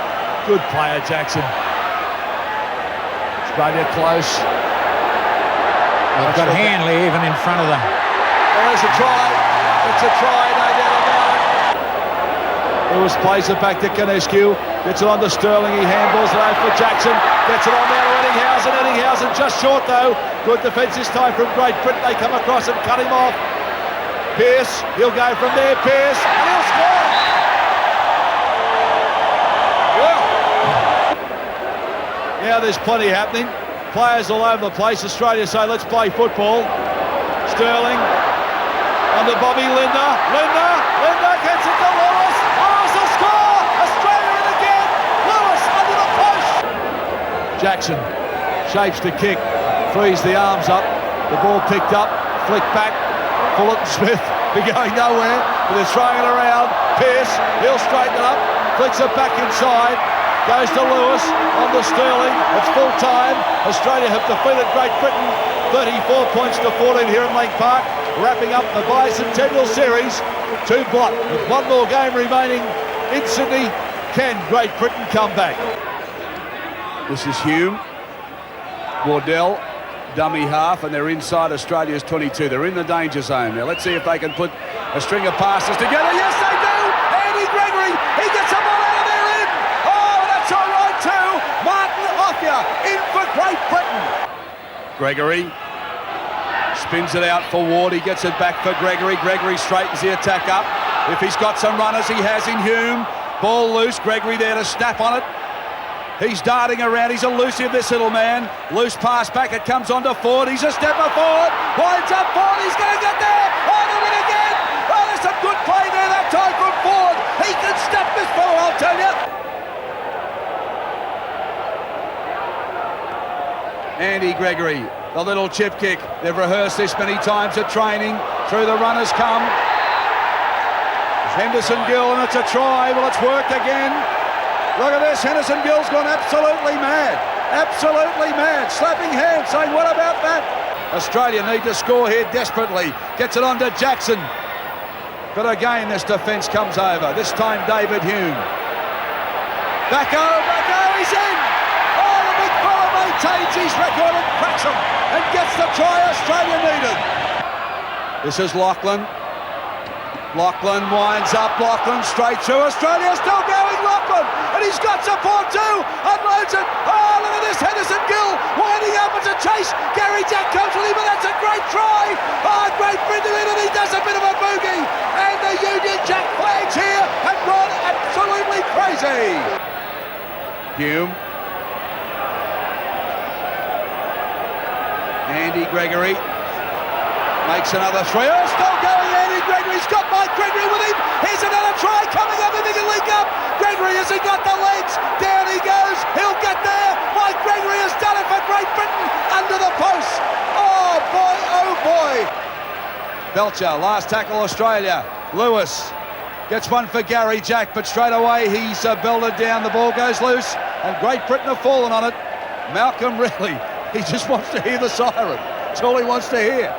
Good player, Jackson. Australia close. They've got Hanley even in front of them. Oh, there's a try. It's a try, no doubt about it. Lewis plays it back to Canescu. Gets it on to Sterling. He handballs it out for Jackson. Gets it on now to Eddinghausen. Eddinghausen just short though. Good defence this time from Great Britain. They come across and cut him off. Pearce, he'll go from there. Pearce, and he'll score. Well, now there's plenty happening. Players all over the place. Australia say, let's play football. Sterling on to Bobby Linder. Linder gets it to Lewis. Lewis will score. Australia in again. Lewis under the post. Jackson shapes the kick. Frees the arms up. The ball picked up. Flicked back. Fullerton Smith, they're going nowhere, but they're throwing it around. Pearce, he'll straighten it up, flicks it back inside, goes to Lewis, on to Sterling, it's full time. Australia have defeated Great Britain, 34 points to 14 here in Lake Park, wrapping up the bicentennial series. 2 blot, with one more game remaining in Sydney. Can Great Britain come back? This is Hume, Wardell, dummy half, and they're inside Australia's 22. They're in the danger zone now. Let's see if they can put a string of passes together. Yes, they do! Andy Gregory, he gets them all out of there in! Oh, that's all right too! Martin Offia in for Great Britain. Gregory spins it out for Ward. He gets it back for Gregory. Gregory straightens the attack up. If he's got some runners, he has in Hume. Ball loose. Gregory there to snap on it. He's darting around, he's elusive, this little man. Loose pass back, it comes on to Ford. He's a stepper forward, winds up Ford, he's going to get there. Oh, to win again. Oh, there's some good play there that time from Ford. He can stop this fellow, I'll tell you. Andy Gregory, the little chip kick. They've rehearsed this many times at training. Through the runners come. Henderson Gill, and it's a try. Well, it's worked again. Look at this, Henderson Gill's gone absolutely mad. Absolutely mad. Slapping hands, saying, what about that? Australia need to score here desperately. Gets it on to Jackson. But again, this defence comes over. This time, David Hume. Backo, he's in! Oh, the big fella maintains his record and cracks him and gets the try Australia needed. This is Lachlan. Lachlan winds up, Lachlan straight through. Australia still going, Lachlan, and he's got support too, unloads it. Oh, look at this, Henderson Gill winding up, it's a chase. Gary Jack comes with him, and that's a great try. Oh, Great Britain in, and he does a bit of a boogie. And the Union Jack flags here have gone absolutely crazy. Hume. Andy Gregory makes another three. Oh, still going. Gregory's got Mike Gregory with him. Here's another try coming up if he can link up. Gregory, has he got the legs? Down he goes. He'll get there. Mike Gregory has done it for Great Britain under the post. Oh boy. Belcher, last tackle Australia. Lewis gets one for Gary Jack, but straight away he's belted down. The ball goes loose, and Great Britain have fallen on it. Malcolm really, he just wants to hear the siren. That's all he wants to hear.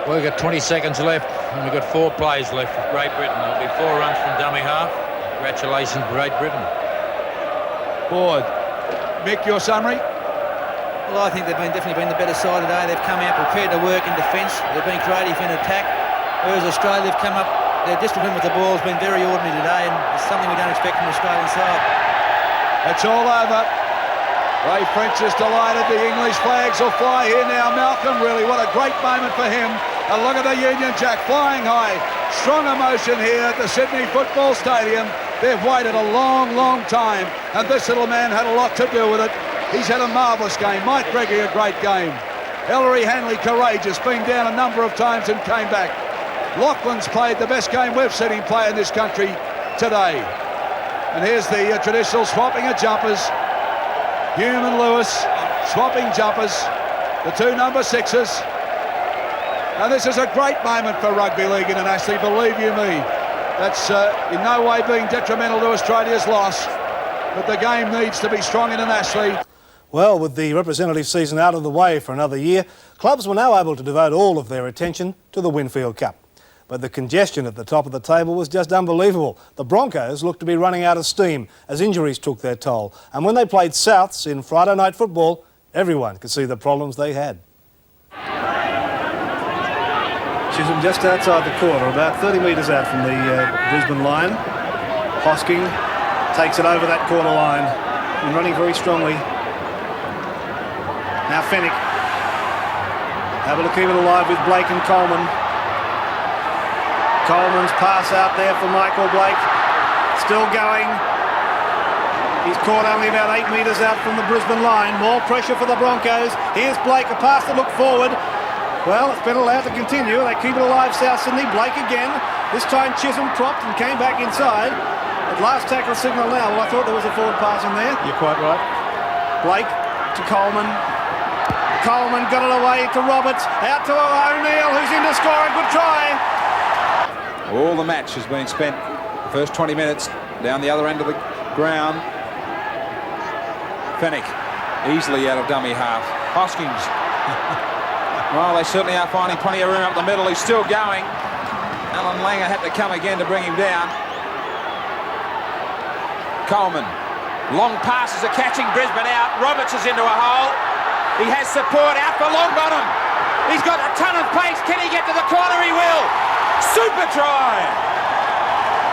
Well, we've got 20 seconds left, and we've got 4 plays left for Great Britain. There'll be 4 runs from dummy half. Congratulations, Great Britain. Board. Mick, your summary? Well, I think they've definitely been the better side today. They've come out prepared to work in defence. They've been creative in attack. Whereas Australia have come up, their discipline with the ball has been very ordinary today, and it's something we don't expect from the Australian side. It's all over. Ray French is delighted. The English flags will fly here now. Malcolm, really, what a great moment for him. And look at the Union Jack flying high. Strong emotion here at the Sydney Football Stadium. They've waited a long time, and this little man had a lot to do with it. He's had a marvellous game. Mike Gregory, a great game. Ellery Hanley, courageous, been down a number of times and came back. Lachlan's played the best game we've seen him play in this country today. And here's the traditional swapping of jumpers. Hume and Lewis swapping jumpers, the 2 number 6s. And this is a great moment for Rugby League internationally, believe you me. That's in no way being detrimental to Australia's loss, but the game needs to be strong internationally. Well, with the representative season out of the way for another year, clubs were now able to devote all of their attention to the Winfield Cup. but the congestion at the top of the table was just unbelievable. The Broncos looked to be running out of steam as injuries took their toll. And when they played Souths in Friday night football, everyone could see the problems they had. Chisholm just outside the corner, about 30 metres out from the Brisbane line. Hosking takes it over that corner line and running very strongly. Now Fennick able to keep it alive with Blake and Coleman. Coleman's pass out there for Michael Blake. Still going. He's caught only about 8 metres out from the Brisbane line. More pressure for the Broncos. Here's Blake, a pass to look forward. Well, it's been allowed to continue. They keep it alive, South Sydney. Blake again. This time Chisholm propped and came back inside. At last tackle signal now. Well, I thought there was a forward pass in there. You're quite right. Blake to Coleman. Coleman got it away to Roberts. Out to O'Neill, who's in to score. A good try. All the match has been spent the first 20 minutes down the other end of the ground. Fennick easily out of dummy half. Hoskins. Well, they certainly are finding plenty of room up the middle. He's still going. Alan Langer had to come again to bring him down. Coleman. Long passes are catching Brisbane out. Roberts is into a hole. He has support out for Longbottom. He's got a ton of pace. Can he get to the corner? He will. Super try.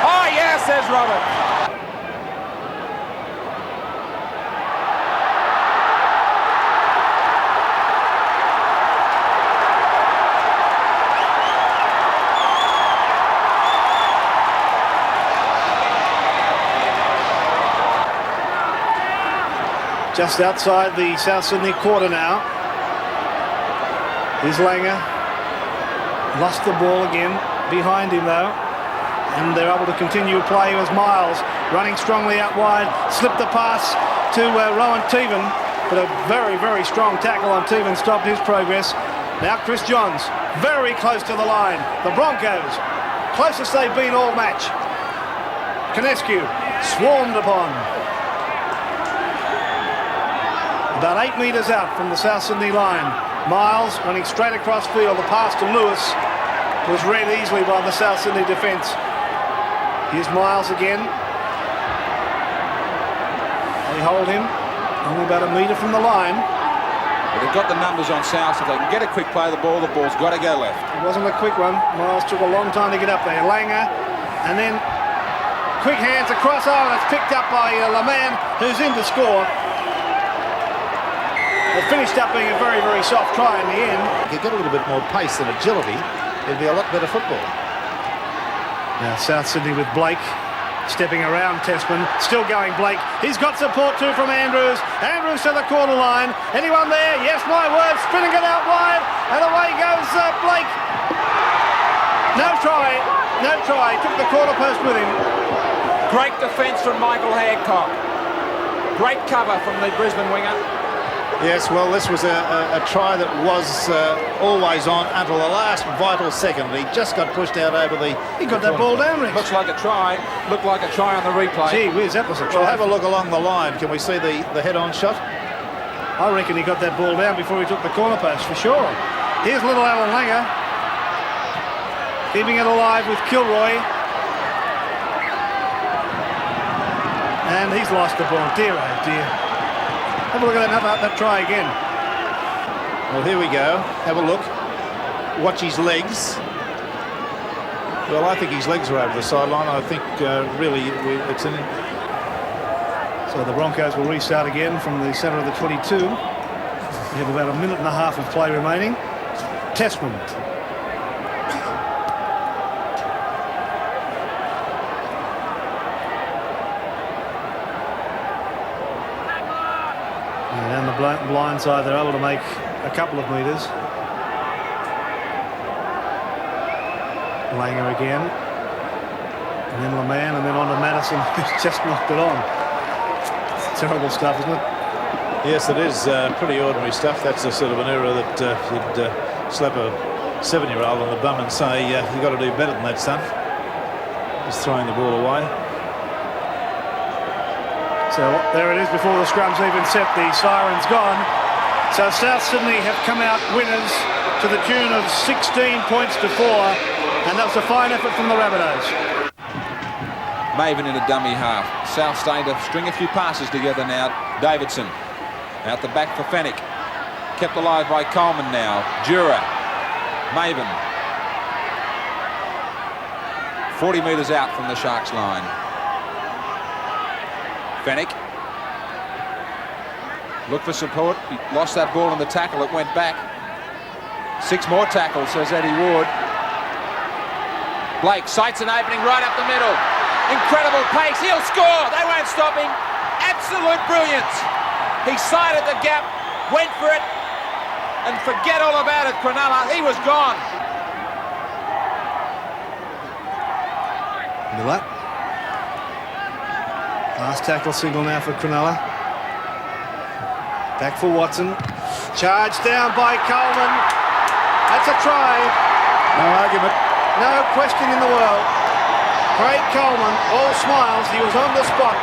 Oh, yes, says Roberts. Just outside the South Sydney quarter now. Here's Langer. Lost the ball again. Behind him though. And they're able to continue play as Miles running strongly out wide. Slipped the pass to Rowan Teven. But a very, very strong tackle on Teven stopped his progress. Now Chris Johns very close to the line. The Broncos, closest they've been all match. Canescu swarmed upon. About 8 metres out from the South Sydney line. Miles running straight across field. The pass to Lewis was read easily by the South Sydney defence. Here's Miles again. They hold him only about a metre from the line. But they've got the numbers on South. If they can get a quick play of the ball's got to go left. It wasn't a quick one. Miles took a long time to get up there. Langer, and then quick hands across. Oh, it's picked up by Laman, who's in to score. It finished up being a very, very soft try in the end. If you get a little bit more pace and agility, it'd be a lot better football. Now South Sydney with Blake stepping around Testman. Still going Blake. He's got support too from Andrews. Andrews to the corner line. Anyone there? Yes, my word. Spinning it out wide. And away goes Blake. No try. No try. Took the corner post with him. Great defence from Michael Hancock. Great cover from the Brisbane winger. Yes, well, this was a try that was always on until the last vital second. He just got pushed out over the... He got that ball down, Rich. Looks like a try. Looked like a try on the replay. Gee whiz, that was a try. Well, have a look along the line. Can we see the head-on shot? I reckon he got that ball down before he took the corner post, for sure. Here's little Alan Langer. Keeping it alive with Kilroy. And he's lost the ball. Dear, oh dear. Have a look at that try again. Well, here we go. Have a look. Watch his legs. Well, I think his legs are over the sideline. I think really it's an... So the Broncos will restart again from the centre of the 22. We have about a minute and a half of play remaining. Testman. Down the blind side, they're able to make a couple of metres. Langer again. And then Laman, and then on to Madison, who's just knocked it on. It's terrible stuff, isn't it? Yes, it is. Pretty ordinary stuff. That's the sort of an error that you'd slap a 7-year-old on the bum and say, you've got to do better than that, son. Just throwing the ball away. So there it is before the scrum's even set. The siren's gone. So South Sydney have come out winners to the tune of 16 points to 4. And that was a fine effort from the Rabbitohs. Maven in a dummy half. South starting to string a few passes together now. Davidson out the back for Fennick. Kept alive by Coleman now. Jura. Maven. 40 metres out from the Sharks line. Fennick. Look for support. He lost that ball in the tackle. It went back. 6 more tackles, says Eddie Ward. Blake sights an opening right up the middle. Incredible pace. He'll score. They won't stop him. Absolute brilliance. He sighted the gap, went for it, and forget all about it, Cronulla. He was gone. Miller. Last tackle single now for Cronulla. Back for Watson. Charged down by Coleman. That's a try. No argument. No question in the world. Craig Coleman, all smiles. He was on the spot.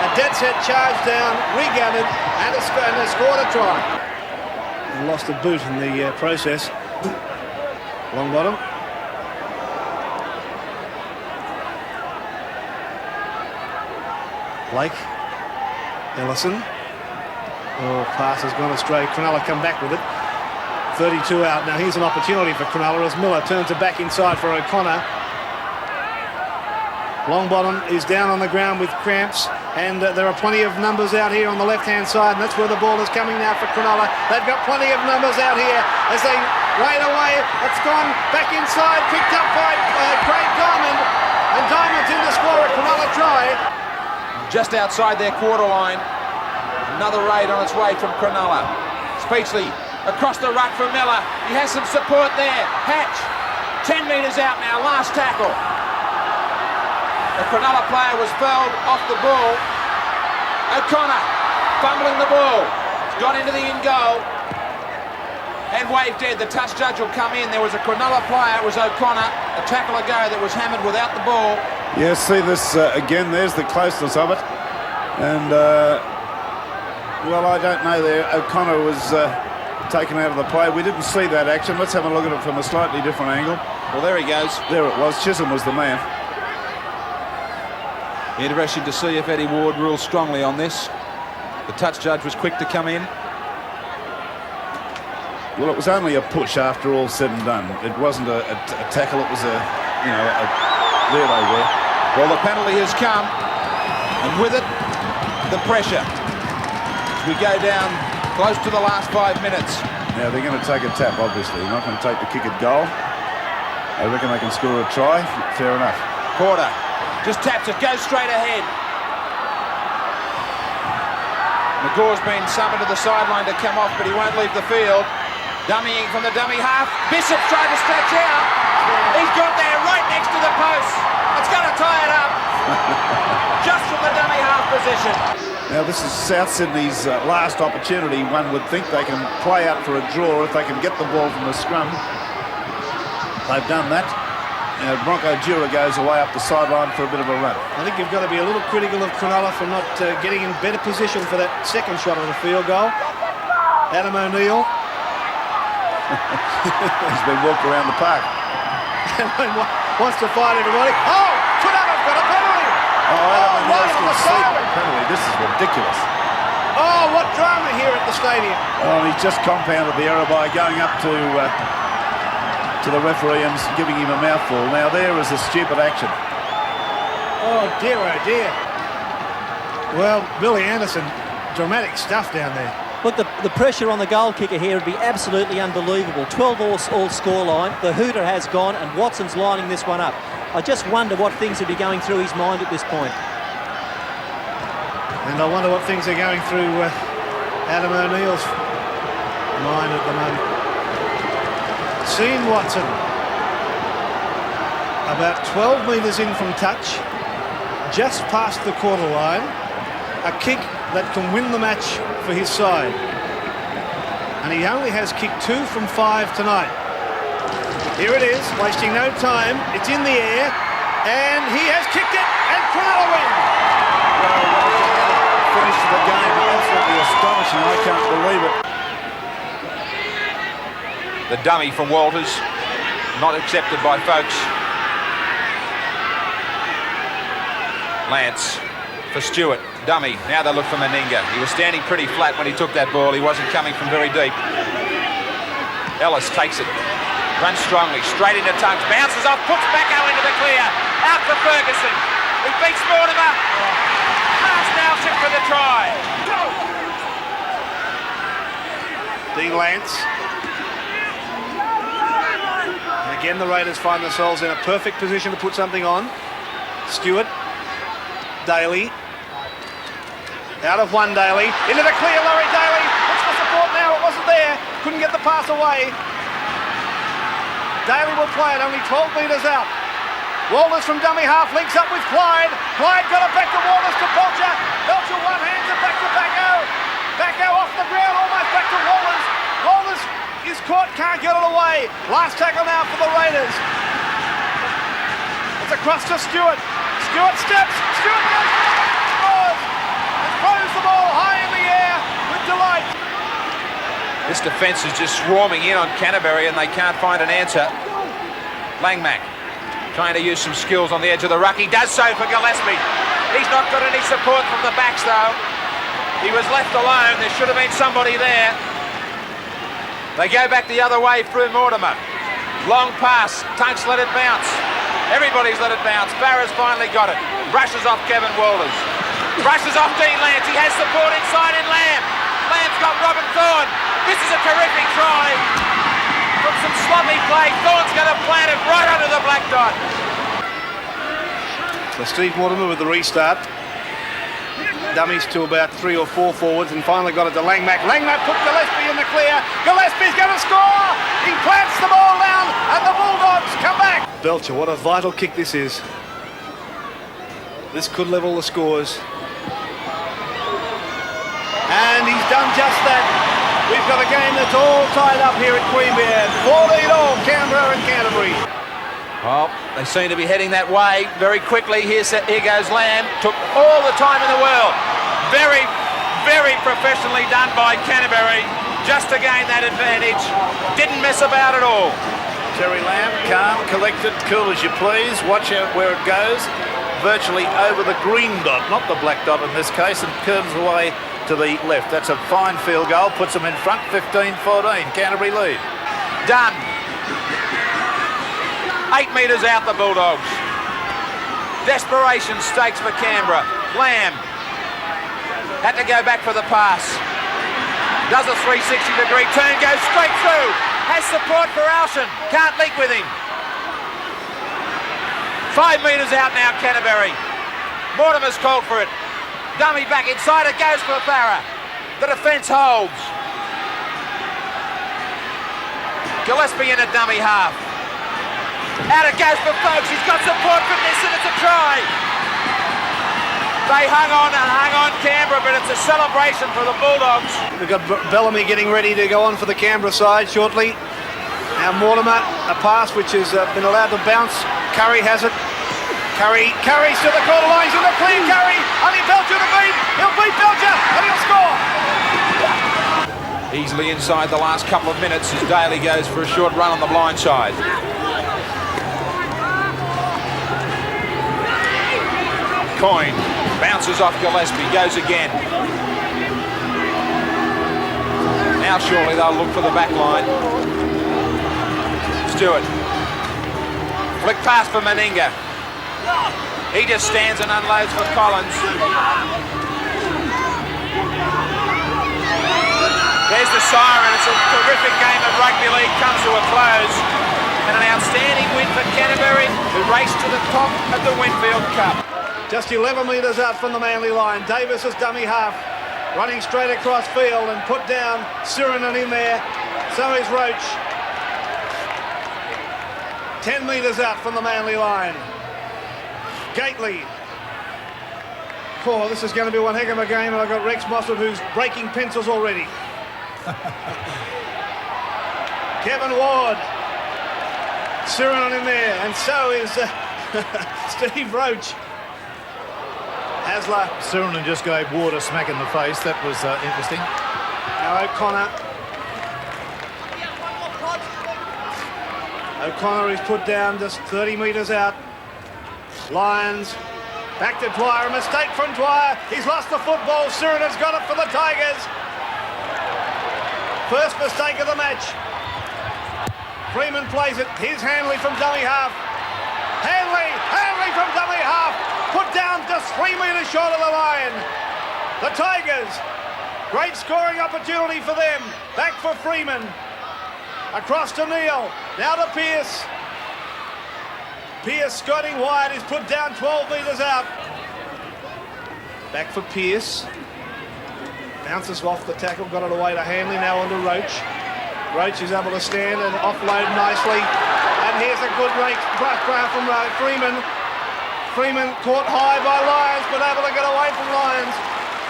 A dead set charge down, regathered, and they scored a try. And lost a boot in the process. Long bottom. Blake. Ellison. Oh, pass has gone astray. Cronulla come back with it. 32 out. Now here's an opportunity for Cronulla as Miller turns it back inside for O'Connor. Longbottom is down on the ground with cramps, and there are plenty of numbers out here on the left-hand side, and that's where the ball is coming now for Cronulla. They've got plenty of numbers out here as they raid away. It's gone back inside, picked up by Craig Diamond, and Diamond's in to score a Cronulla try. Just outside their quarter line. Another raid on its way from Cronulla. Speechley across the ruck for Miller. He has some support there. Hatch, 10 metres out now, last tackle. The Cronulla player was fouled off the ball. O'Connor fumbling the ball. It's got into the in goal. And waved dead. The touch judge will come in. There was a Cronulla player, it was O'Connor, a tackle ago that was hammered without the ball. Yeah, see this again, there's the closeness of it. And, well, I don't know there. O'Connor was taken out of the play. We didn't see that action. Let's have a look at it from a slightly different angle. Well, there he goes. There it was. Chisholm was the man. Interesting to see if Eddie Ward rules strongly on this. The touch judge was quick to come in. Well, it was only a push after all said and done. It wasn't a tackle. It was there they were. Well, the penalty has come, and with it, the pressure. As we go down close to the last 5 minutes. Now, they're going to take a tap, obviously. They're not going to take the kick at goal. I reckon they can score a try. Fair enough. Porter just taps it, goes straight ahead. McGaw's been summoned to the sideline to come off, but he won't leave the field. Dummying from the dummy half. Bishop's tried to stretch out. He's got there right next to the post. It's going to tie it up. Just from the dummy half position. Now, this is South Sydney's last opportunity. One would think they can play out for a draw if they can get the ball from the scrum. They've done that. Bronco Jura goes away up the sideline for a bit of a run. I think you've got to be a little critical of Cronulla for not getting in better position for that second shot on the field goal. Adam O'Neill. He's been walked around the park. Wants to fight everybody. Oh, Cronulla's got a penalty. Adam O'Neill's right conceded a penalty. This is ridiculous. Oh, what drama here at the stadium. Oh, he's just compounded the error by going up to the referee and giving him a mouthful. Now, there is a stupid action. Oh, dear, oh, dear. Well, Billy Anderson, dramatic stuff down there. Look, the pressure on the goal kicker here would be absolutely unbelievable. 12 all scoreline. The hooter has gone, and Watson's lining this one up. I just wonder what things would be going through his mind at this point. And I wonder what things are going through Adam O'Neill's mind at the moment. Sean Watson, about 12 metres in from touch, just past the quarter line, a kick that can win the match for his side. And he only has kicked 2 from 5 tonight. Here it is, wasting no time, it's in the air, and he has kicked it, and Cronulla win! Well, what a finish to the game, absolutely astonishing, I can't believe it. The dummy from Walters, not accepted by Folks. Lance for Stewart. Dummy. Now they look for Meninga. He was standing pretty flat when he took that ball. He wasn't coming from very deep. Ellis takes it. Runs strongly. Straight into Tunks. Bounces off. Puts Backo into the clear. Out for Ferguson. He beats Mortimer. Pass Nelson for the try. Dean Lance. And again, the Raiders find themselves in a perfect position to put something on. Stewart. Daly. Out of one, Daly. Into the clear, Laurie Daly. Looks for support now. It wasn't there. Couldn't get the pass away. Daly will play it only 12 metres out. Walters from dummy half links up with Clyde. Clyde got it back to Walters to Belcher. Belcher one hands it back to Backo. Backo off the ground, almost back to Walters. Walters is caught, can't get it away. Last tackle now for the Raiders. It's across to Stewart. Stewart steps. Stewart goes. Scores. And throws the ball high in the air with delight. This defence is just swarming in on Canterbury and they can't find an answer. Langmack trying to use some skills on the edge of the ruck. He does so for Gillespie. He's not got any support from the backs though. He was left alone. There should have been somebody there. They go back the other way through Mortimer. Long pass. Tunks let it bounce. Everybody's let it bounce. Farrah's finally got it. Brushes off Kevin Walters. Brushes off Dean Lance. He has support inside in Lamb. Lamb's got Robin Thorne. This is a terrific try. From some sloppy play. Thorne's going to plant it right under the black dot. So Steve Mortimer with the restart. Dummies to about 3 or 4 forwards and finally got it to Langmack. Langmack put Gillespie in the clear. Gillespie's going to score. He plants the ball down and the Bulldogs come back. Belcher, what a vital kick this is. This could level the scores. And he's done just that. We've got a game that's all tied up here at Queanbeyan. 14-all, Canberra and Canterbury. Well, they seem to be heading that way very quickly. Here goes Lamb. Took all the time in the world. Very, very professionally done by Canterbury just to gain that advantage. Didn't mess about at all. Terry Lamb, calm, collected, cool as you please. Watch out where it goes. Virtually over the green dot, not the black dot in this case, and curves away to the left. That's a fine field goal. Puts them in front, 15-14. Canterbury lead. Done. 8 metres out the Bulldogs. Desperation stakes for Canberra. Lamb had to go back for the pass. Does a 360-degree turn, goes straight through. Has support for Alshan. Can't link with him. 5 metres out now, Canterbury. Mortimer's called for it. Dummy back inside, it goes for Farrah. The defence holds. Gillespie in a dummy half. Out it goes for Folks. He's got support from this and it's a try. They hung on, Canberra, but it's a celebration for the Bulldogs. We've got Bellamy getting ready to go on for the Canberra side shortly. Now Mortimer, a pass which has been allowed to bounce. Curry has it. Curry's to the quarter line. He's in the clear. Curry, only Belcher to beat. He'll beat Belcher and he'll score. Easily inside the last couple of minutes as Daly goes for a short run on the blind side. Coyne bounces off Gillespie, goes again. Now surely they'll look for the back line. Stewart. Flick pass for Meninga. He just stands and unloads for Collins. There's the siren. It's a terrific game of rugby league comes to a close. And an outstanding win for Canterbury, who race to the top of the Winfield Cup. Just 11 metres out from the Manly line. Davis is dummy half, running straight across field and put down Sirinen in there. So is Roach. 10 metres out from the Manly line. Gately. Oh, this is going to be one heck of a game, and I've got Rex Mossop who's breaking pencils already. Kevin Ward. Sirinen in there, and so is Steve Roach. Hasler. Sirinen just gave Ward a smack in the face. That was interesting. Now O'Connor is put down just 30 metres out. Lyons Back to Dwyer, a mistake from Dwyer. He's lost the football. Surinen's got it for the Tigers. First mistake of the match. Freeman plays it. Here's Hanley from dummy half. Hanley from dummy half. Put down just 3 metres short of the line. The Tigers, great scoring opportunity for them. Back for Freeman. Across to Neil. Now to Pearce. Pearce skirting wide. He's put down 12 metres out. Back for Pearce. Bounces off the tackle. Got it away to Hanley. Now on to Roach. Roach is able to stand and offload nicely. And here's a good brush from Freeman. Freeman caught high by Lyons, but able to get away from Lyons.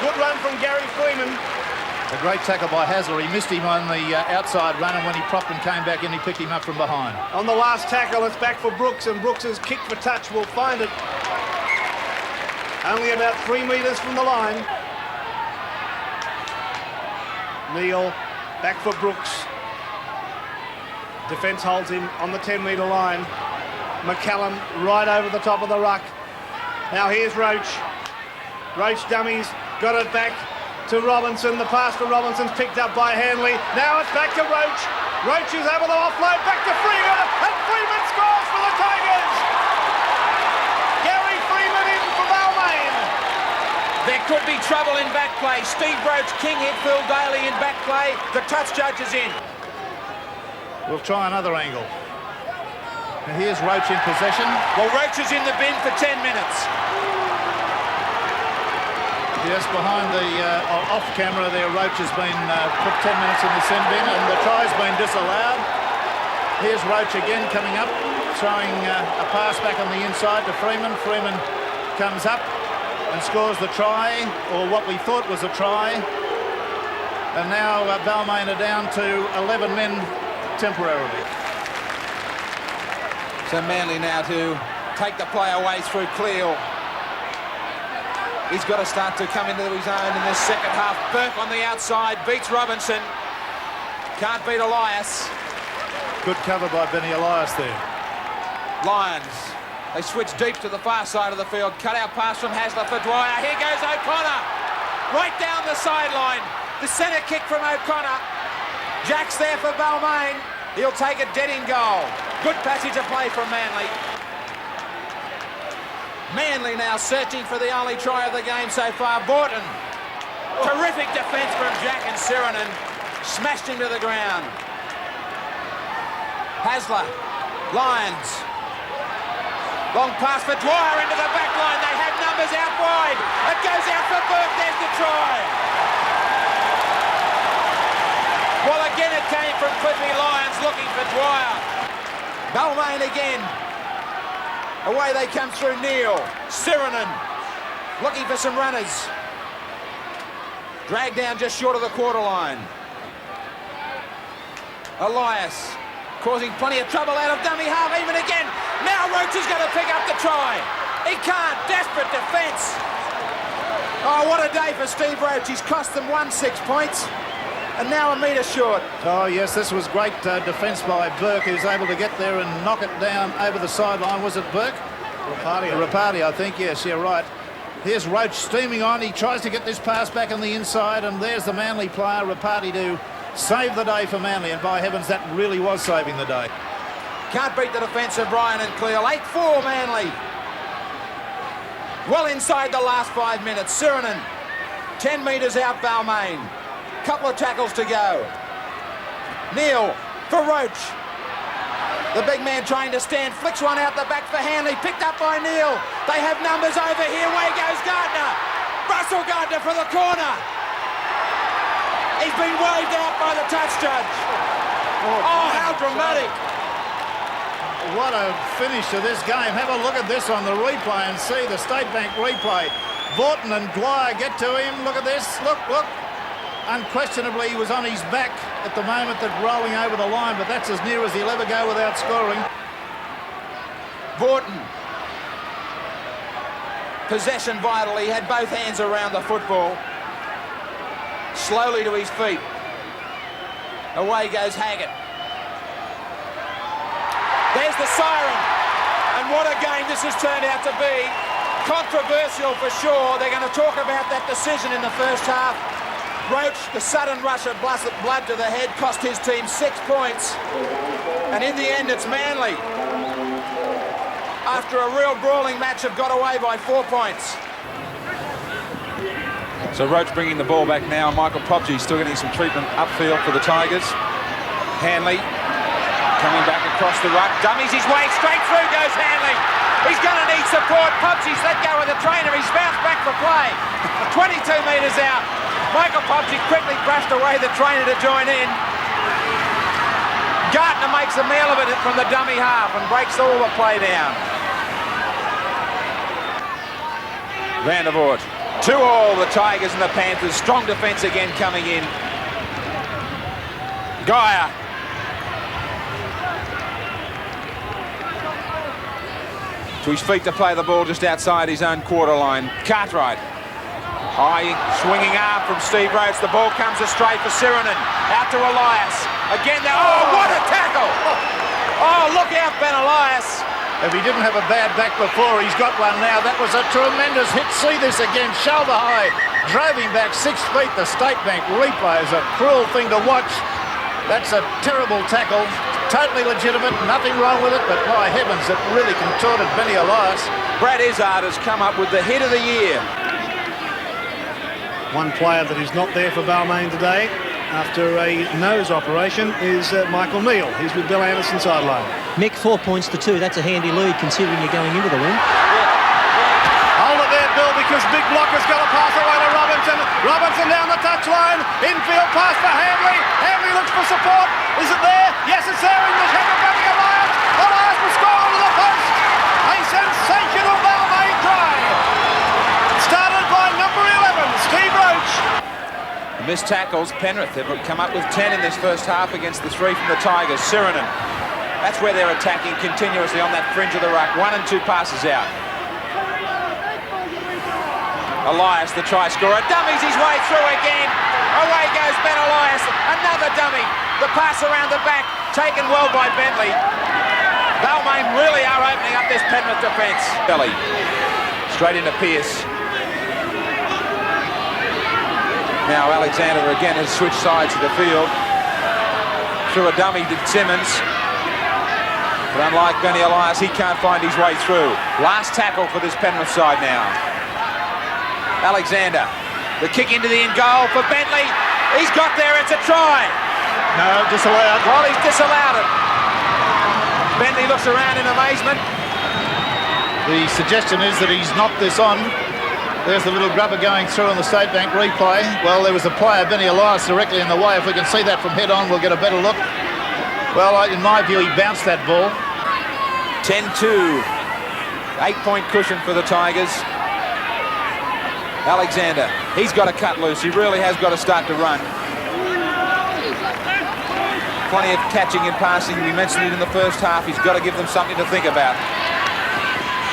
Good run from Gary Freeman. A great tackle by Hasler. He missed him on the outside run, and when he propped and came back in, he picked him up from behind. On the last tackle, it's back for Brooks, and Brooks's kick for touch will find it. Only about 3 metres from the line. Neil, back for Brooks. Defence holds him on the 10-metre line. McCallum right over the top of the ruck. Now here's Roach. Roach dummies, got it back to Robinson. The pass to Robinson's picked up by Hanley. Now it's back to Roach. Roach is able to offload back to Freeman, and Freeman scores for the Tigers. Gary Freeman in for Balmain. There could be trouble in back play. Steve Roach, King hit Phil Daly in back play. The touch judge is in. We'll try another angle. Now here's Roach in possession. Well, Roach is in the bin for 10 minutes. Yes, behind the off camera there, Roach has been put 10 minutes in the sin bin, and the try's been disallowed. Here's Roach again coming up, throwing a pass back on the inside to Freeman. Freeman comes up and scores the try, or what we thought was a try. And now Balmain are down to 11 men temporarily. So Manly now to take the play away through Cleal. He's got to start to come into his own in this second half. Burke on the outside, beats Robinson. Can't beat Elias. Good cover by Benny Elias there. Lions, they switch deep to the far side of the field. Cut out pass from Hasler for Dwyer. Here goes O'Connor. Right down the sideline. The centre kick from O'Connor. Jack's there for Balmain. He'll take it dead in goal. Good passage of play from Manly. Manly now searching for the only try of the game so far. Borton. Terrific defence from Jack and Sirinen. Smashed him to the ground. Hasler. Lyons. Long pass for Dwyer into the back line. They have numbers out wide. It goes out for Burke. There's the try. Well, again it came from Cliffy Lyons looking for Dwyer. Balmain again. Away they come through Neil. Sirinen looking for some runners. Dragged down just short of the quarter line. Elias causing plenty of trouble out of dummy half even again. Now Roach is going to pick up the try. He can't. Desperate defence. Oh, what a day for Steve Roach. He's cost them 6 points. And now a metre short. Oh, yes, this was great defence by Burke, who's able to get there and knock it down over the sideline. Was it Burke? Rapati, I think. Yes, you're right. Here's Roach steaming on. He tries to get this pass back on the inside, and there's the Manly player, Rapati, to save the day for Manly. And by heavens, that really was saving the day. Can't beat the defence of Bryan and Cleal. 8-4 Manly. Well inside the last 5 minutes. Sirinen, 10 metres out Balmain. Couple of tackles to go. Neil for Roach. The big man trying to stand, flicks one out the back for Hanley, picked up by Neil. They have numbers over here. Way goes Gardner. Russell Gardner for the corner. He's been waved out by the touch judge. Oh, how dramatic. What a finish to this game. Have a look at this on the replay and see the State Bank replay. Borton and Dwyer get to him. Look at this. Look. Unquestionably, he was on his back at the moment that rolling over the line, but that's as near as he'll ever go without scoring. Borton. Possession vital. He had both hands around the football. Slowly to his feet. Away goes Haggett. There's the siren. And what a game this has turned out to be. Controversial for sure. They're going to talk about that decision in the first half. Roach, the sudden rush of blood to the head, cost his team 6 points. And in the end, it's Manly, after a real brawling match, have got away by 4 points. So Roach bringing the ball back now. Michael Popji still getting some treatment upfield for the Tigers. Hanley coming back across the ruck. Dummies his way, straight through goes Hanley. He's going to need support. Popji's let go of the trainer. He's bounced back for play. 22 metres out. Michael Popji quickly brushed away the trainer to join in. Gartner makes a meal of it from the dummy half and breaks all the play down. Van der Voort. 2-all, the Tigers and the Panthers. Strong defence again coming in. Geyer. To his feet to play the ball just outside his own quarter line. Cartwright. High swinging arm from Steve Roach. The ball comes astray for Sirinen. Out to Elias. Again there. Oh, what a tackle! Oh, look out, Ben Elias. If he didn't have a bad back before, he's got one now. That was a tremendous hit. See this again. Shoulder high. Drove him back 6 feet. The State Bank replay is a cruel thing to watch. That's a terrible tackle. Totally legitimate, nothing wrong with it, but my heavens, it really contorted Benny Elias. Brad Izzard has come up with the hit of the year. One player that is not there for Balmain today after a nose operation is Michael Neal. He's with Bill Anderson sideline. Mick, 4 points to 2. That's a handy lead considering you're going into the win. Hold it there, Bill, because Big Block has got a pass away to Robinson. Robinson down the touchline. Infield pass for Hanley. Hanley looks for support. Is it there? Yes, it's there in the head of Benny Elias. Elias will score onto the post. A sensational Balmain try. Started by number 11, Steve Roach. Missed tackles. Penrith have come up with 10 in this first half against the 3 from the Tigers. Sirinen. That's where they're attacking continuously on that fringe of the ruck. 1 and 2 passes out. Elias, the try scorer, dummies his way through again. Away goes Ben Elias, another dummy. The pass around the back, taken well by Bentley. Balmain really are opening up this Penrith defence. Belly, straight into Pearce. Now Alexander again has switched sides of the field. Through a dummy to Simmons. But unlike Benny Elias, he can't find his way through. Last tackle for this Penrith side now. Alexander, the kick into the in goal for Bentley. He's got there, it's a try. No, disallowed. Well, he's disallowed it. Bentley looks around in amazement. The suggestion is that he's knocked this on. There's the little grubber going through on the State Bank replay. Well, there was a player, Benny Elias, directly in the way. If we can see that from head on, we'll get a better look. Well, in my view, he bounced that ball. 10-2. 8-point cushion for the Tigers. Alexander, he's got to cut loose. He really has got to start to run. Plenty of catching and passing. We mentioned it in the first half. He's got to give them something to think about.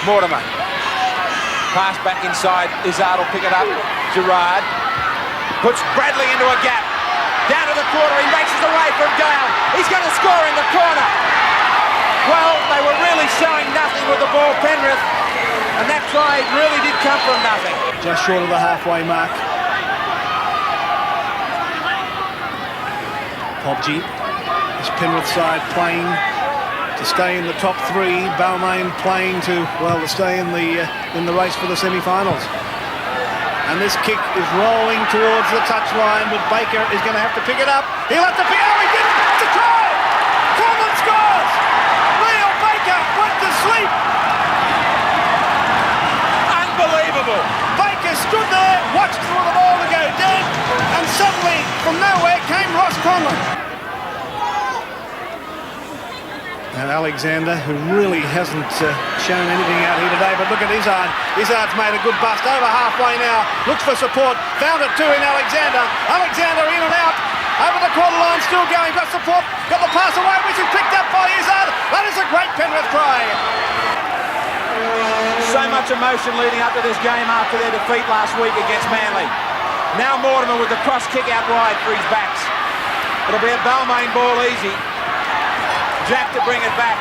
Mortimer. Pass back inside. Izzard will pick it up. Gerard puts Bradley into a gap. Down to the quarter. He races away from Gale. He's going to score in the corner. Well, they were really showing nothing with the ball, Penrith. And that try really did come from nothing. Just short of the halfway mark. Popji, this Penrith side playing to stay in the top 3. Balmain playing to stay in the race for the semi-finals. And this kick is rolling towards the touchline, but Baker is going to have to pick it up. He'll have to pick it up. He did it. It's a try. Coleman scores. Leo Baker went to sleep. Unbelievable. Baker stood there, watched for the ball to go dead, and suddenly, from nowhere, came Ross Conlon. And Alexander, who really hasn't shown anything out here today, but look at Izzard. Izzard's made a good bust, over halfway now, looks for support, found it too in Alexander. Alexander in and out, over the quarter line, still going, got support, got the pass away, which is picked up by Izzard. That is a great Penrith try. So much emotion leading up to this game after their defeat last week against Manly. Now Mortimer with the cross kick out wide for his backs. It'll be a Balmain ball easy. Jack to bring it back.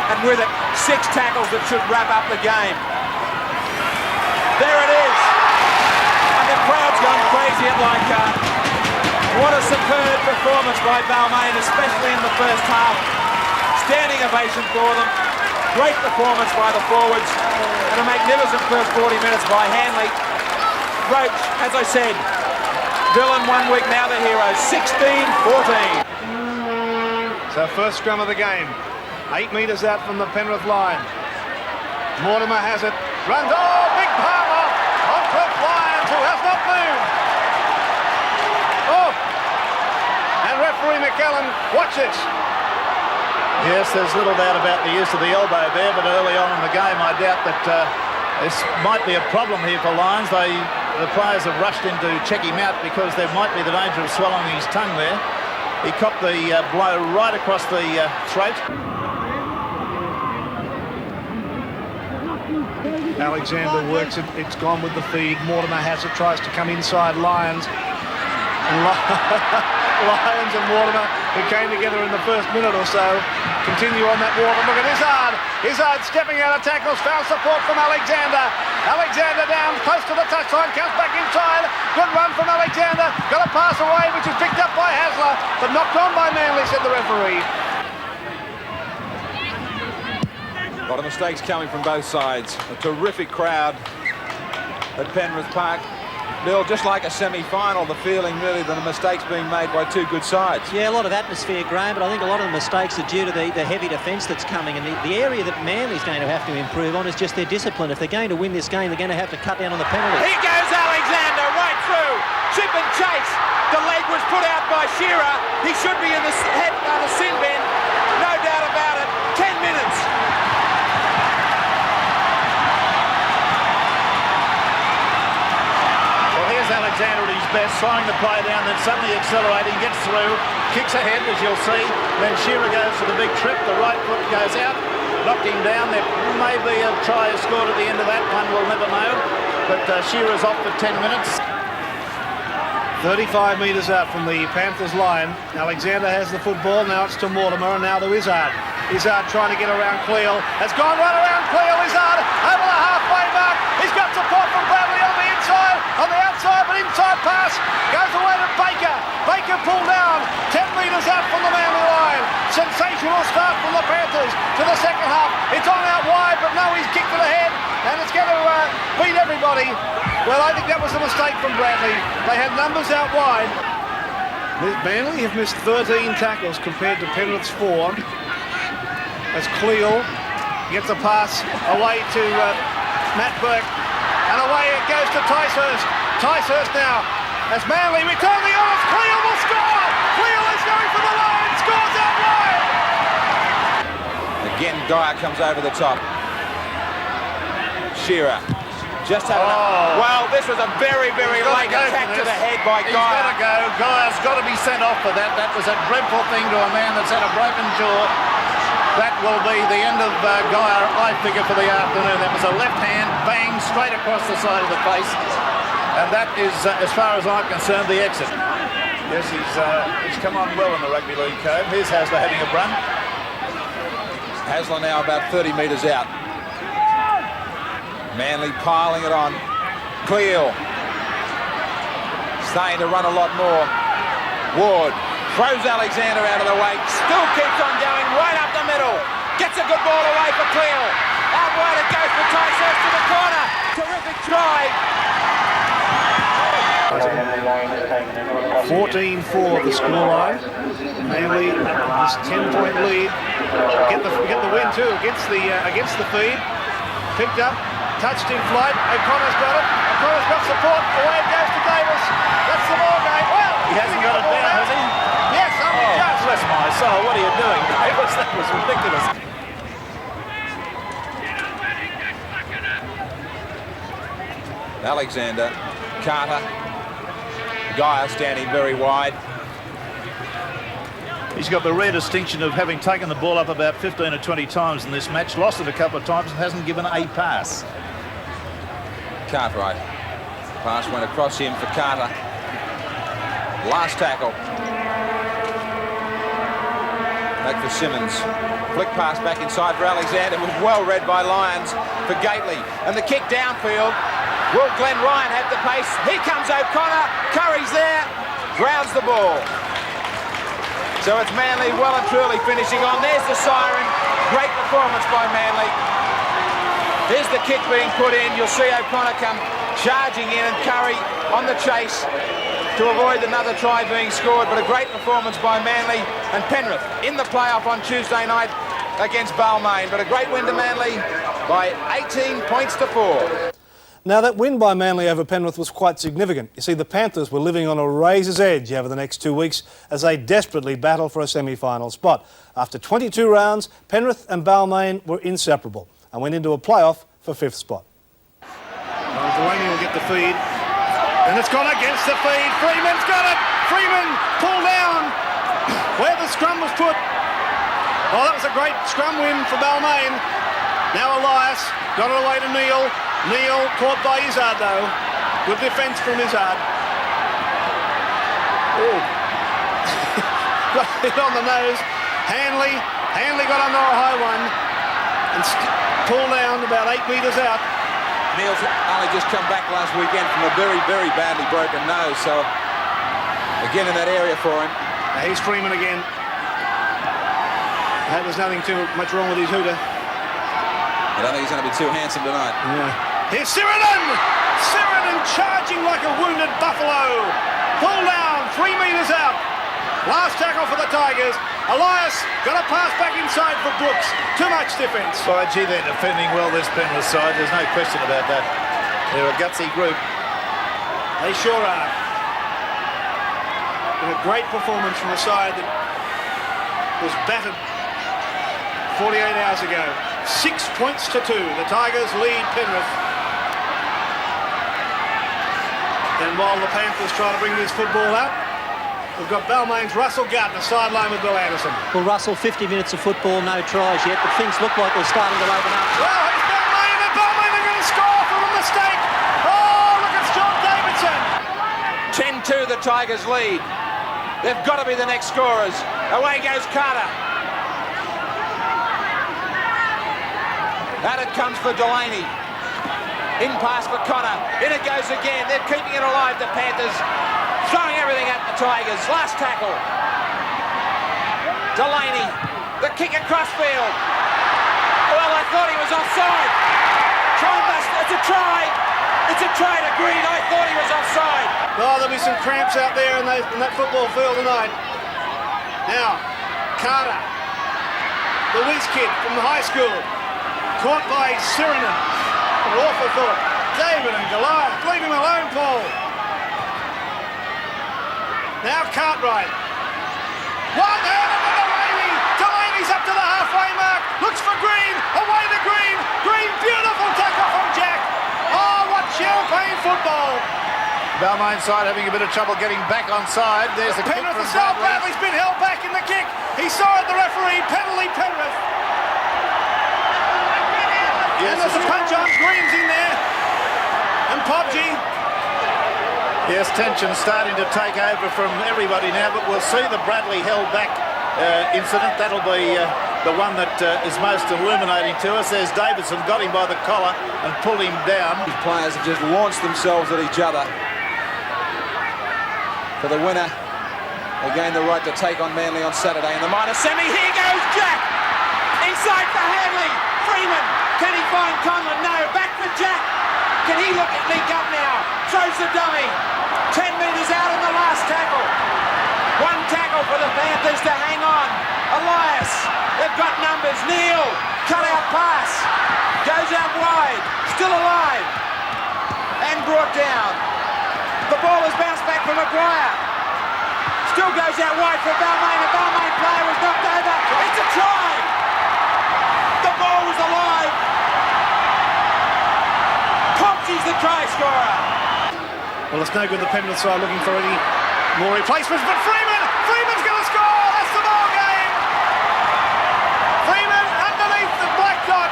And with it, 6 tackles that should wrap up the game. There it is. And the crowd's gone crazy at Leichhardt. What a superb performance by Balmain, especially in the first half. Standing ovation for them. Great performance by the forwards. And a magnificent first 40 minutes by Hanley. Roach, as I said, villain 1 week, now the hero. 16-14. So first scrum of the game. 8 metres out from the Penrith line. Mortimer has it. Runs. Oh, big power on Cliff Lyons, who has not moved. Oh. And referee McCallum, watch this. Yes, there's little doubt about the use of the elbow there, but early on in the game, I doubt that this might be a problem here for Lions. The players have rushed in to check him out because there might be the danger of swallowing his tongue there. He copped the blow right across the throat. Alexander works it. It's gone with the feed. Mortimer has it, tries to come inside Lyons. And Lyons and Mortimer, who came together in the first minute or so, continue on that walk. And look at Izzard. Izzard stepping out of tackles, found support from Alexander. Alexander down close to the touchline, comes back inside. Good run from Alexander. Got a pass away, which is picked up by Hasler, but knocked on by Manley, said the referee. A lot of mistakes coming from both sides. A terrific crowd at Penrith Park. Bill, just like a semi-final, the feeling really that the mistakes being made by two good sides. Yeah, a lot of atmosphere, Graham, but I think a lot of the mistakes are due to the heavy defence that's coming. And the area that Manly's going to have to improve on is just their discipline. If they're going to win this game, they're going to have to cut down on the penalties. Here goes Alexander right through. Chip and chase. The leg was put out by Shearer. He should be in the head on the sin bin. No doubt about it. 10 minutes. Alexander at his best, slowing the play down, then suddenly accelerating, gets through, kicks ahead, as you'll see. Then Shearer goes for the big trip, the right foot goes out, knocked him down. There may be a try scored at the end of that one, we'll never know. But Shearer's off for 10 minutes. 35 metres out from the Panthers line. Alexander has the football, now it's to Mortimer, and now to Izzard. Izzard trying to get around Cleal, has gone right around Cleal. Izzard over the halfway mark, he's got support from Bradley on the inside, on the outside, but inside pass goes away to Baker. Baker pulled down 10 metres out from the Manly line. Sensational start from the Panthers to the second half. It's on out wide, but no, he's kicked it ahead, and it's going to beat everybody. Well, I think that was a mistake from Bradley. They had numbers out wide. Manly have missed 13 tackles compared to Penrith's 4. As Cleal gets a pass away to Matt Burke, and away it goes to Ticehurst. Ticehurst now, as Manly return the honours. Cleal will score! Cleal is going for the line, scores out wide! Again, Dyer comes over the top. Shearer. Just having well, this was a very, very late attack to the head by Guy. He's got to go. Guy's got to be sent off for that. That was a dreadful thing to a man that's had a broken jaw. That will be the end of Guy, I figure, for the afternoon. That was a left hand bang straight across the side of the face. And that is, as far as I'm concerned, the exit. Yes, he's come on well in the Rugby League code. Here's Hasler having a run. Hasler now about 30 metres out. Manly piling it on. Cleal starting to run a lot more. Ward throws Alexander out of the way. Still keeps on going right up the middle. Gets a good ball away for Cleal. Out wide it goes for Ticehurst to the corner. Terrific try. 14-4 the scoreline. Manly this 10-point lead. Get the win too against the feed. Picked up. Touched in flight, O'Connor's got it. O'Connor's got support. Away it goes to Davis. That's the ball game. Well, he hasn't got it down, has he? Yes, only just. Bless my soul, what are you doing, Davis? That was ridiculous. Alexander, Carter, Guy standing very wide. He's got the rare distinction of having taken the ball up about 15 or 20 times in this match, lost it a couple of times and hasn't given a pass. Cartwright. Pass went across him for Carter. Last tackle. Back for Simmons. Flick pass back inside for Alexander. It was well read by Lyons for Gately. And the kick downfield. Will Glenn Ryan have the pace? Here comes O'Connor. Curry's there. Grounds the ball. So it's Manly well and truly finishing on. There's the siren. Great performance by Manly. Here's the kick being put in. You'll see O'Connor come charging in and Curry on the chase to avoid another try being scored. But a great performance by Manly and Penrith in the playoff on Tuesday night against Balmain. But a great win to Manly by 18 points to 4. Now, that win by Manly over Penrith was quite significant. You see, the Panthers were living on a razor's edge over the next 2 weeks as they desperately battled for a semi-final spot. After 22 rounds, Penrith and Balmain were inseparable and went into a playoff for 5th spot. Delaney will get the feed. And it's gone against the feed. Freeman's got it. Freeman pulled down where the scrum was put. Oh, that was a great scrum win for Balmain. Now Elias got it away to Neil. Neil caught by Izzard though. Good defence from Izzard. Oh. Got hit on the nose. Hanley got under a high one and pulled down about 8 metres out. Neil's only just come back last weekend from a very, very badly broken nose, so again in that area for him. Now here's Freeman again. There's nothing too much wrong with his hooter. I don't think he's going to be too handsome tonight. Yeah. Here's Sheridan! Sheridan charging like a wounded buffalo. Pull down, 3 metres out. Last tackle for the Tigers. Elias got a pass back inside for Brooks. Too much defence. By gee, they're defending well this Penrith side. There's no question about that. They're a gutsy group. They sure are. And a great performance from a side that was battered 48 hours ago. 6 points to 2. The Tigers lead Penrith. And while the Panthers try to bring this football out, we've got Balmain's Russell Gardner sideline with Bill Anderson. Well, Russell, 50 minutes of football, no tries yet, but things look like they're starting to open up. Well, here's Balmain, and Balmain are going to score from a mistake. Oh, look at John Davidson. 10-2 the Tigers lead. They've got to be the next scorers. Away goes Carter. Out it comes for Delaney. In pass for Connor. In it goes again. They're keeping it alive, the Panthers. Throwing everything at the Tigers. Last tackle. Delaney. The kick across field. Well, I thought he was offside. Try and bust. It's a try. It's a try to Green. I thought he was offside. Oh, there'll be some cramps out there in that football field tonight. Now, Carter. The whiz kid from the high school. Caught by Sirinen. An awful thought. David and Goliath. Leave him alone, Paul. Now Cartwright. One down to Delaney. Delaney's up to the halfway mark. Looks for Green. Away to Green. Green, beautiful tackle from Jack. Oh, what champagne football. Balmain side having a bit of trouble getting back on side. There's the Penrith kick as from well. Bradley's been held back in the kick. He saw it, the referee. Penalty Penrith. And there's a punch on. Green's in there. And Podgy. Yes, tension starting to take over from everybody now, but we'll see the Bradley held back incident. That'll be the one that is most illuminating to us. There's Davidson, got him by the collar and pulled him down. These players have just launched themselves at each other. For the winner, they gain the right to take on Manly on Saturday in the minor semi. Here goes Jack! Inside for Hanley! Freeman! Can he find Conlon? No, back for Jack! Can he leak up now? Throws the dummy! 10 metres out in the last tackle. One tackle for the Panthers to hang on. Elias, they've got numbers. Neil, cut out pass. Goes out wide, still alive. And brought down. The ball has bounced back for Maguire. Still goes out wide for Balmain. A Balmain player was knocked over. It's a try! The ball was alive. Popsy's the try scorer. Well, it's no good the Penrith side looking for any more replacements, but Freeman's going to score! That's the ball game! Freeman, underneath the black dot,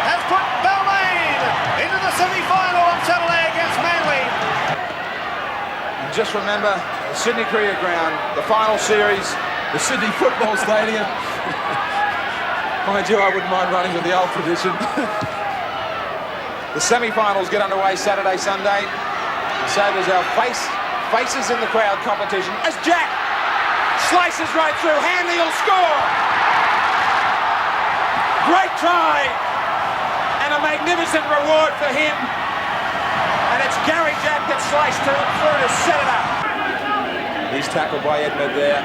has put Balmain into the semi-final on Saturday against Manly. And just remember, the Sydney Cricket Ground, the final series, the Sydney Football Stadium. Mind you, I wouldn't mind running with the old tradition. The semi-finals get underway Saturday, Sunday. So does our faces in the crowd competition as Jack slices right through. Hanley will score. Great try and a magnificent reward for him. And it's Gary Jack that sliced through to set it up. He's tackled by Edmund there.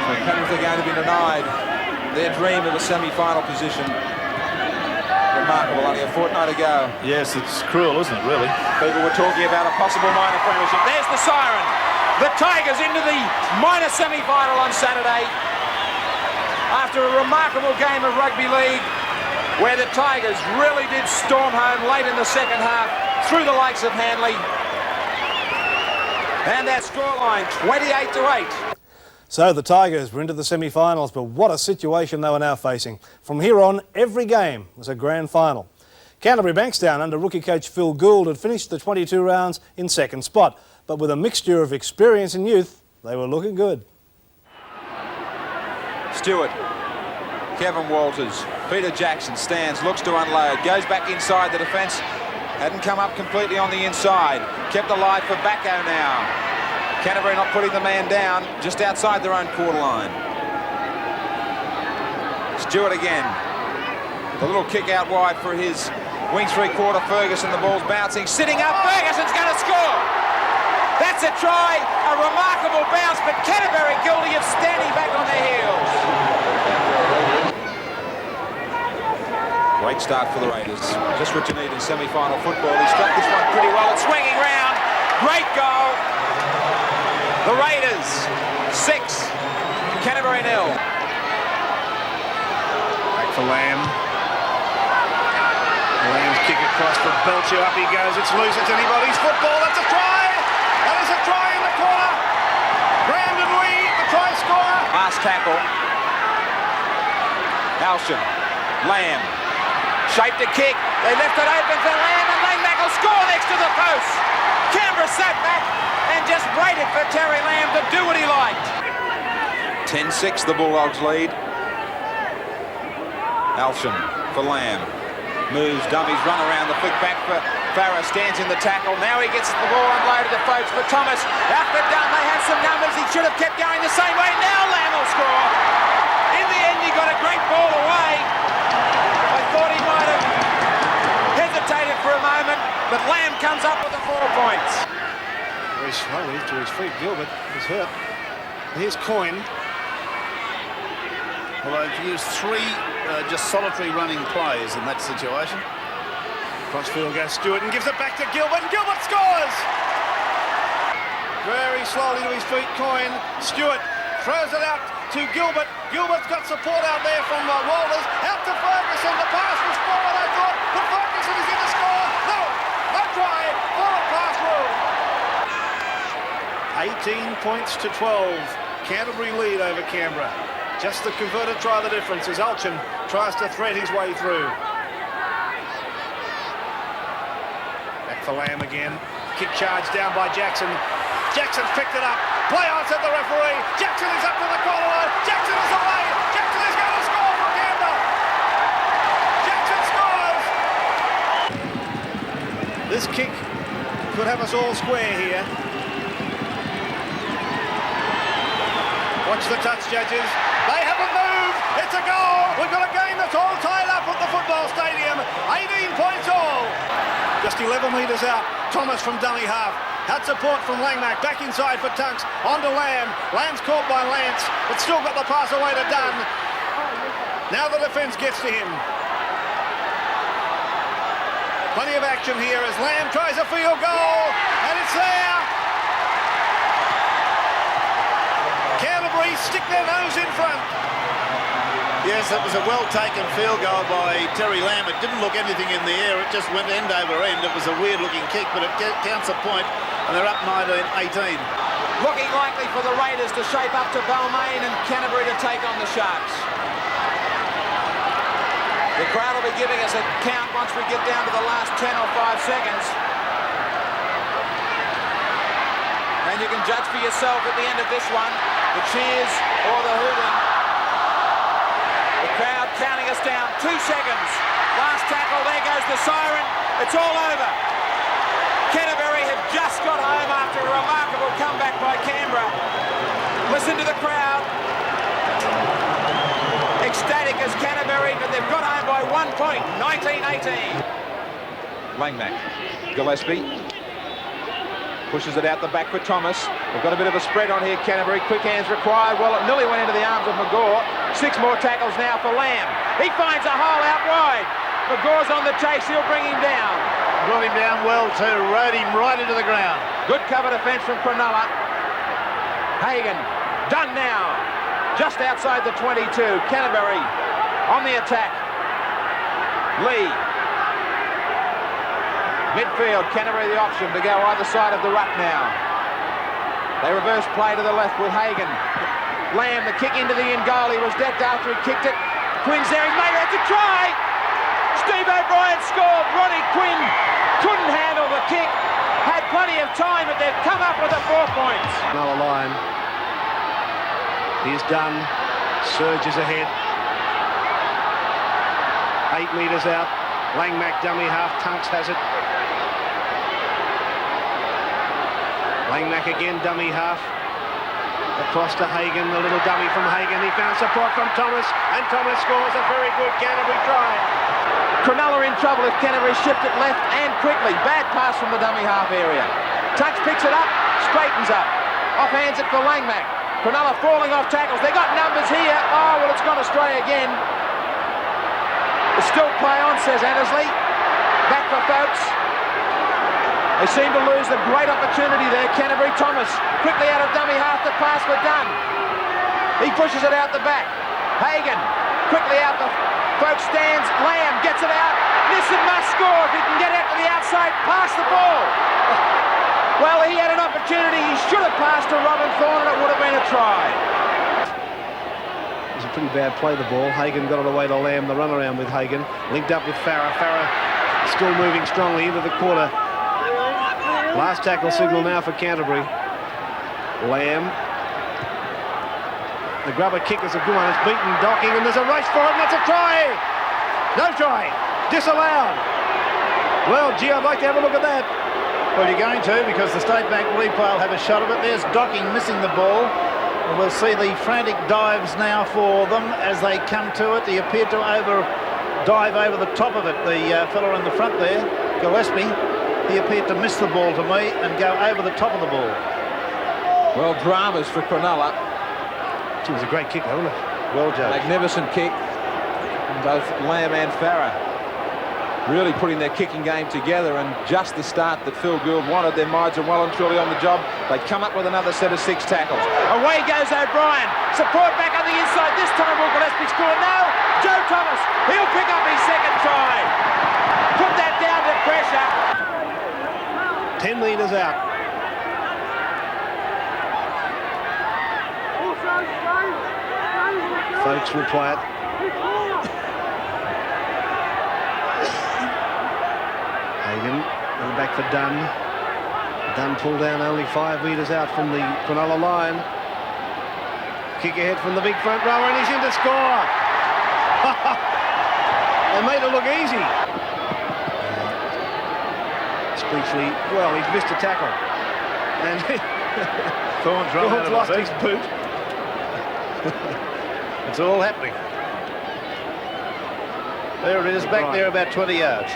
So Penrith are going to be denied their dream of a semi-final position. Remarkable, only a fortnight ago. Yes, it's cruel, isn't it, really? People were talking about a possible minor premiership. There's the siren. The Tigers into the minor semi-final on Saturday. After a remarkable game of rugby league where the Tigers really did storm home late in the second half through the likes of Hanley. And that scoreline, 28-8. So the Tigers were into the semi-finals, but what a situation they were now facing. From here on, every game was a grand final. Canterbury Bankstown under rookie coach Phil Gould had finished the 22 rounds in second spot, but with a mixture of experience and youth, they were looking good. Stewart, Kevin Walters, Peter Jackson stands, looks to unload, goes back inside the defence, hadn't come up completely on the inside, kept alive for Bacco now. Canterbury not putting the man down, just outside their own quarter line. Stewart again, the little kick out wide for his wing three-quarter Ferguson, the ball's bouncing, sitting up, Ferguson's going to score! That's a try, a remarkable bounce, but Canterbury guilty of standing back on their heels. Great start for the Raiders. Just what you need in semi-final football. He struck this one pretty well. It's swinging round. Great goal. The Raiders 6, Canterbury 0. Back for Lamb. Lamb's kick across for Belcher. Up he goes. It's loose. It's anybody's football. That's a try. That is a try in the corner. Brandon Lee, the try scorer. Last tackle. Alsham. Lamb. Shaped a kick. They left it open for Lamb, and Langmack will score next to the post. Canberra sat back and just waited for Terry Lamb to do what he liked. 10-6 the Bulldogs lead. Alsham for Lamb. Moves, dummies, run around the flick back for Farah, stands in the tackle. Now he gets the ball unloaded to folks for Thomas. After Dunn, they have some numbers. He should have kept going the same way. Now Lamb will score. In the end, he got a great ball away. I thought he might have hesitated for a moment, but Lamb comes up with the 4 points. Very slowly to his feet. Gilbert is hurt. Here's Coyne. Although he used 3 just solitary running plays in that situation. Crossfield goes Stewart and gives it back to Gilbert, and Gilbert scores! Very slowly to his feet, Coyne. Stewart throws it out to Gilbert. Gilbert's got support out there from Walters. Out to Ferguson. The pass was forward, I thought, but Ferguson is in to score. No try. Forward pass rule. 18 points to 12. Canterbury lead over Canberra. Just the converted try the difference as Alcham tries to thread his way through. Back for Lamb again. Kick charge down by Jackson. Jackson's picked it up. Play on, said the referee. Jackson is up to the corner line. Jackson is away. Jackson is going to score for Canberra. Jackson scores. This kick could have us all square here. Watch the touch, judges. They haven't moved. It's a goal. We've got a game that's all tied up at the football stadium. 18 points all. Just 11 metres out. Thomas from dummy half. Had support from Langmack. Back inside for Tunks. On to Lamb. Lamb's caught by Lance, but still got the pass away to Dunn. Now the defence gets to him. Plenty of action here as Lamb tries a field goal. And it's there. Canterbury stick their nose in front. Yes, it was a well-taken field goal by Terry Lamb. It didn't look anything in the air. It just went end over end. It was a weird-looking kick, but it counts a point, and they're up 19-18. Looking likely for the Raiders to shape up to Balmain and Canterbury to take on the Sharks. The crowd will be giving us a count once we get down to the last 10 or 5 seconds. And you can judge for yourself at the end of this one, the cheers or the hooting. The Crowd counting us down. 2 seconds. Last tackle. There goes the siren. It's all over. Canterbury have just got home after a remarkable comeback by Canberra. Listen to the crowd. Ecstatic as Canterbury, but they've got home by 1 point. 19-18. Langmack. Gillespie pushes it out the back for Thomas. We've got a bit of a spread on here, Canterbury. Quick hands required. Well, it nearly went into the arms of McGaw. 6 more tackles now for Lamb. He finds a hole out wide. McGaw's on the chase. He'll bring him down. Brought him down well too. Rode him right into the ground. Good cover defence from Cronulla. Hagan. Done now. Just outside the 22. Canterbury on the attack. Lee. Midfield, Canterbury the option to go either side of the ruck now. They reverse play to the left with Hagan. Lamb, the kick into the in goal. He was decked after he kicked it. Quinn's there, he made it. It's a try! Steve O'Brien scored. Ronnie Quinn couldn't handle the kick. Had plenty of time, but they've come up with the 4 points. Another line. He's done. Surges ahead. 8 metres out. Langmack dummy half. Tunks has it. Langmack again, dummy half. Across to Hagan, the little dummy from Hagan. He found support from Thomas, and Thomas scores a very good Canterbury try. Cronulla in trouble if Canterbury shift it left and quickly. Bad pass from the dummy half area. Tunks picks it up, straightens up. Offhands it for Langmack. Cronulla falling off tackles. They got numbers here. Oh, well, it's gone astray again. It's still play on, says Annesley. Back for Folks. They seem to lose a great opportunity there. Canterbury. Thomas quickly out of dummy half. The pass for Dunn. He pushes it out the back. Hagan quickly out the Folks stands. Lamb gets it out. Nissen must score if he can get out to the outside. Pass the ball. Well, he had an opportunity. He should have passed to Robin Thorne and it would have been a try. It was a pretty bad play, the ball. Hagan got it away to Lamb. The run around with Hagan. Linked up with Farah. Farah still moving strongly into the quarter. Last tackle signal now for Canterbury. Lamb. The grubber kick is a good one. It's beaten Docking and there's a race for it and it's a try! No try! Disallowed! Well, gee, I'd like to have a look at that. Well, you're going to, because the State Bank replay will have a shot of it. There's Docking missing the ball. And we'll see the frantic dives now for them as they come to it. He appeared to dive over the top of it, the fellow in the front there, Gillespie. He appeared to miss the ball to me and go over the top of the ball. Well, dramas for Cronulla. It was a great kick, wasn't it? Well judged. Magnificent kick from both Lamb and Farah. Really putting their kicking game together, and just the start that Phil Gould wanted. Their minds are well and truly on the job. They come up with another set of 6 tackles. Away goes O'Brien. Support back on the inside. This time will Gillespie score? No! Joe Thomas. He'll pick up his second try. Put that down to pressure. 10 metres out. Folks will play it. Hagan, and back for Dunn. Dunn pulled down only 5 metres out from the Cronulla line. Kick ahead from the big front rower and he's in to score. They made it look easy. Speechley, well, he's missed a tackle. And Thorne's lost his boot. It's all happening. There it is, back there about 20 yards.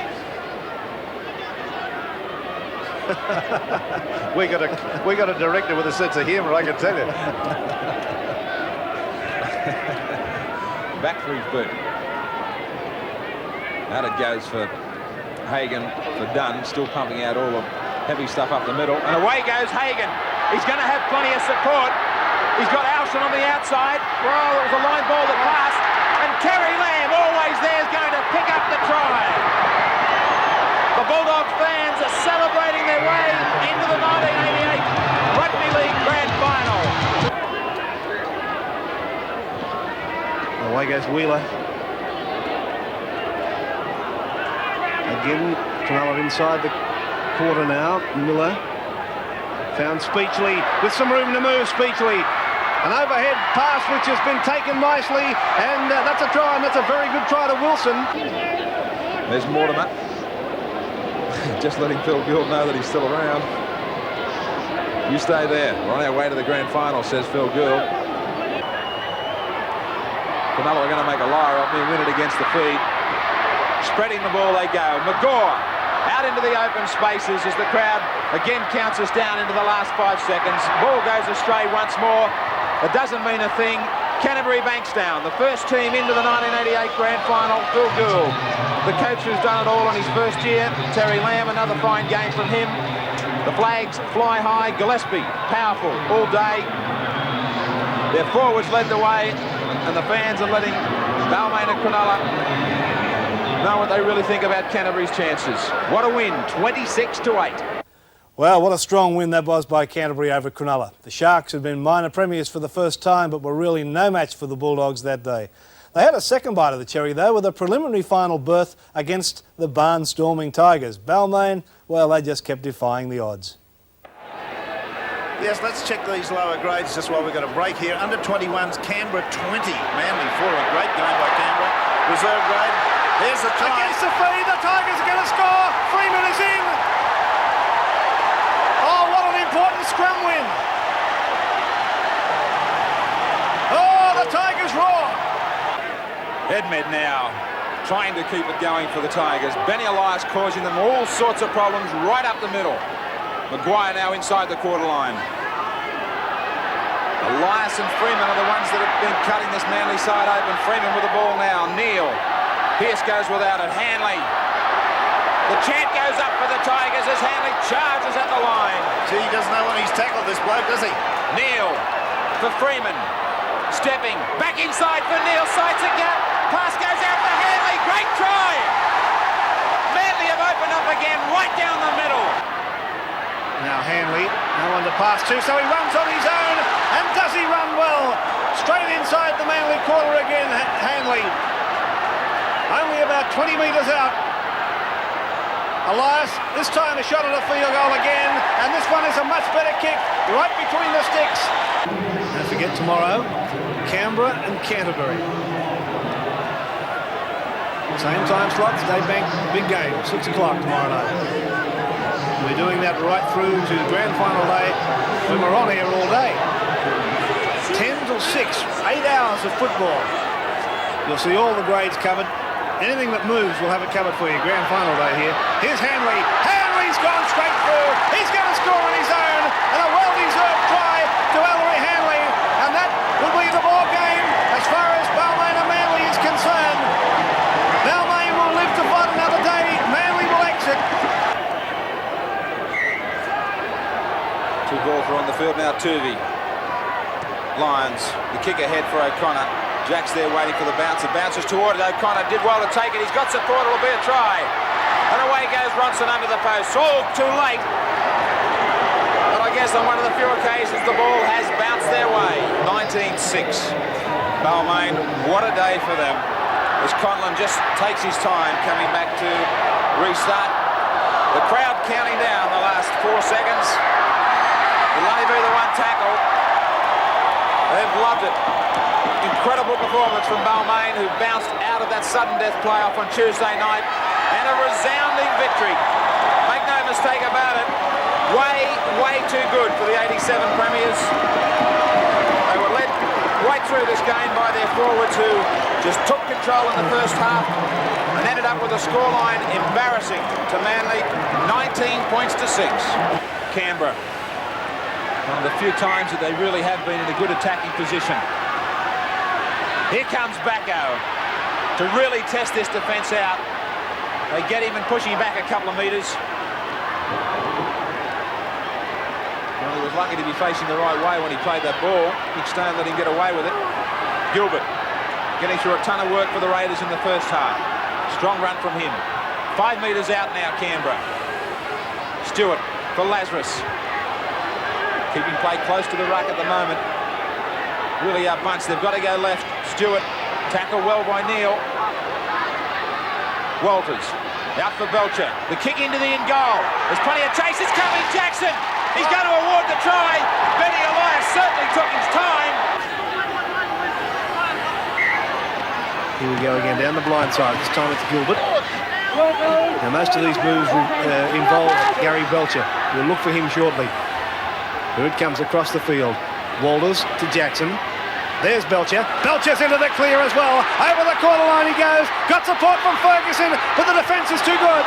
we got a director with a sense of humour, I can tell you. Back for his boot. Out it goes for Hagan, for Dunn, still pumping out all the heavy stuff up the middle. And away goes Hagan. He's going to have plenty of support. He's got Alston on the outside. Well, it was a line ball that passed. And Kerry Lamb, always there, is going to pick up the try. The Bulldogs fans are celebrating their way into the 1988 Rugby League Grand Final. Away goes Wheeler. Again, Cronulla inside the quarter now. Miller found Speechley with some room to move. Speechley An overhead pass which has been taken nicely, and that's a try, and that's a very good try to Wilson. There's Mortimer. Just letting Phil Gould know that he's still around. You stay there. We're on our way to the grand final, says Phil Gould. Cronulla are going to make a liar of me and win it against the feed. Spreading the ball they go. Magore out into the open spaces as the crowd again counts us down into the last 5 seconds. Ball goes astray once more. It doesn't mean a thing. Canterbury Bankstown, the first team into the 1988 grand final. Phil Gould, the coach who's done it all in his first year. Terry Lamb, another fine game from him. The flags fly high. Gillespie, powerful all day. Their forwards led the way, and the fans are letting Balmain and Cronulla know what they really think about Canterbury's chances. What a win, 26-8. Well, what a strong win that was by Canterbury over Cronulla. The Sharks had been minor premiers for the first time, but were really no match for the Bulldogs that day. They had a second bite of the cherry, though, with a preliminary final berth against the barnstorming Tigers. Balmain, well, they just kept defying the odds. Yes, let's check these lower grades just while we've got a break here. Under 21s, Canberra 20. Manly 4, a great game by Canberra. Reserve grade. There's the try. Against the feed, the Tigers are going to score. Freeman is in. Oh, what an important scrum win. Oh, the Tigers roar. Edmed now trying to keep it going for the Tigers. Benny Elias causing them all sorts of problems right up the middle. Maguire now inside the quarter line. Elias and Freeman are the ones that have been cutting this Manly side open. Freeman with the ball now. Neal. Pearce goes without it. Hanley. The chant goes up for the Tigers as Hanley charges at the line. Gee, he doesn't know when he's tackled this bloke, does he? Neal for Freeman. Stepping back inside for Neal. Sights a gap. Pass goes out for Hanley. Great try. Manly have opened up again right down the middle. Now Hanley, no one to pass to, so he runs on his own, and does he run well? Straight inside the Manly quarter again, Hanley. Only about 20 metres out. Elias, this time a shot at a field goal again, and this one is a much better kick, right between the sticks. Don't forget tomorrow, Canberra and Canterbury. Same time slots, Daybank, big game, 6 o'clock tomorrow night. We're doing that right through to grand final day when we're on here all day. 10 till 6, 8 hours of football. You'll see all the grades covered. Anything that moves, we'll have it covered for you. Grand final day here. Here's Hanley. Hanley's gone straight through. He's going to score on his own. And a well-deserved try to Ellery Hanley. And that will be the ball game as far as Balmain and Manly is concerned. Balmain will live to fight another day. Manly will exit. Two balls are on the field now. Tuvey. Lions. The kick ahead for O'Connor. Jack's there waiting for the bounce. It bounces toward it. O'Connor did well to take it. He's got support. It'll be a try. And away goes Ronson under the post. Oh, too late. But I guess on one of the few occasions the ball has bounced their way. 19-6. Balmain, what a day for them. As Conlon just takes his time coming back to restart. The crowd counting down the last 4 seconds. It'll only be the one tackle. They've loved it. Incredible performance from Balmain, who bounced out of that sudden death playoff on Tuesday night, and a resounding victory. Make no mistake about it, way too good for the 87 premiers. They were led right through this game by their forwards, who just took control in the first half and ended up with a scoreline embarrassing to Manly, 19 points to 6. Canberra, one of the few times that they really have been in a good attacking position. Here comes Backo to really test this defence out. They get him and push him back a couple of metres. Well, he was lucky to be facing the right way when he played that ball. Nick Stone let him get away with it. Gilbert getting through a ton of work for the Raiders in the first half. Strong run from him. 5 metres out now, Canberra. Stewart for Lazarus. Keeping play close to the ruck at the moment. Really outbunched. They've got to go left. Stewart, tackle well by Neal. Walters, out for Belcher. The kick into the in goal. There's plenty of chase. It's coming. Jackson. He's going to award the try. Benny Elias certainly took his time. Here we go again, down the blind side. This time it's Gilbert. Now most of these moves involve Gary Belcher. We'll look for him shortly. Here it comes across the field. Walters to Jackson. There's Belcher. Belcher's into the clear as well. Over the corner line he goes. Got support from Ferguson, but the defence is too good.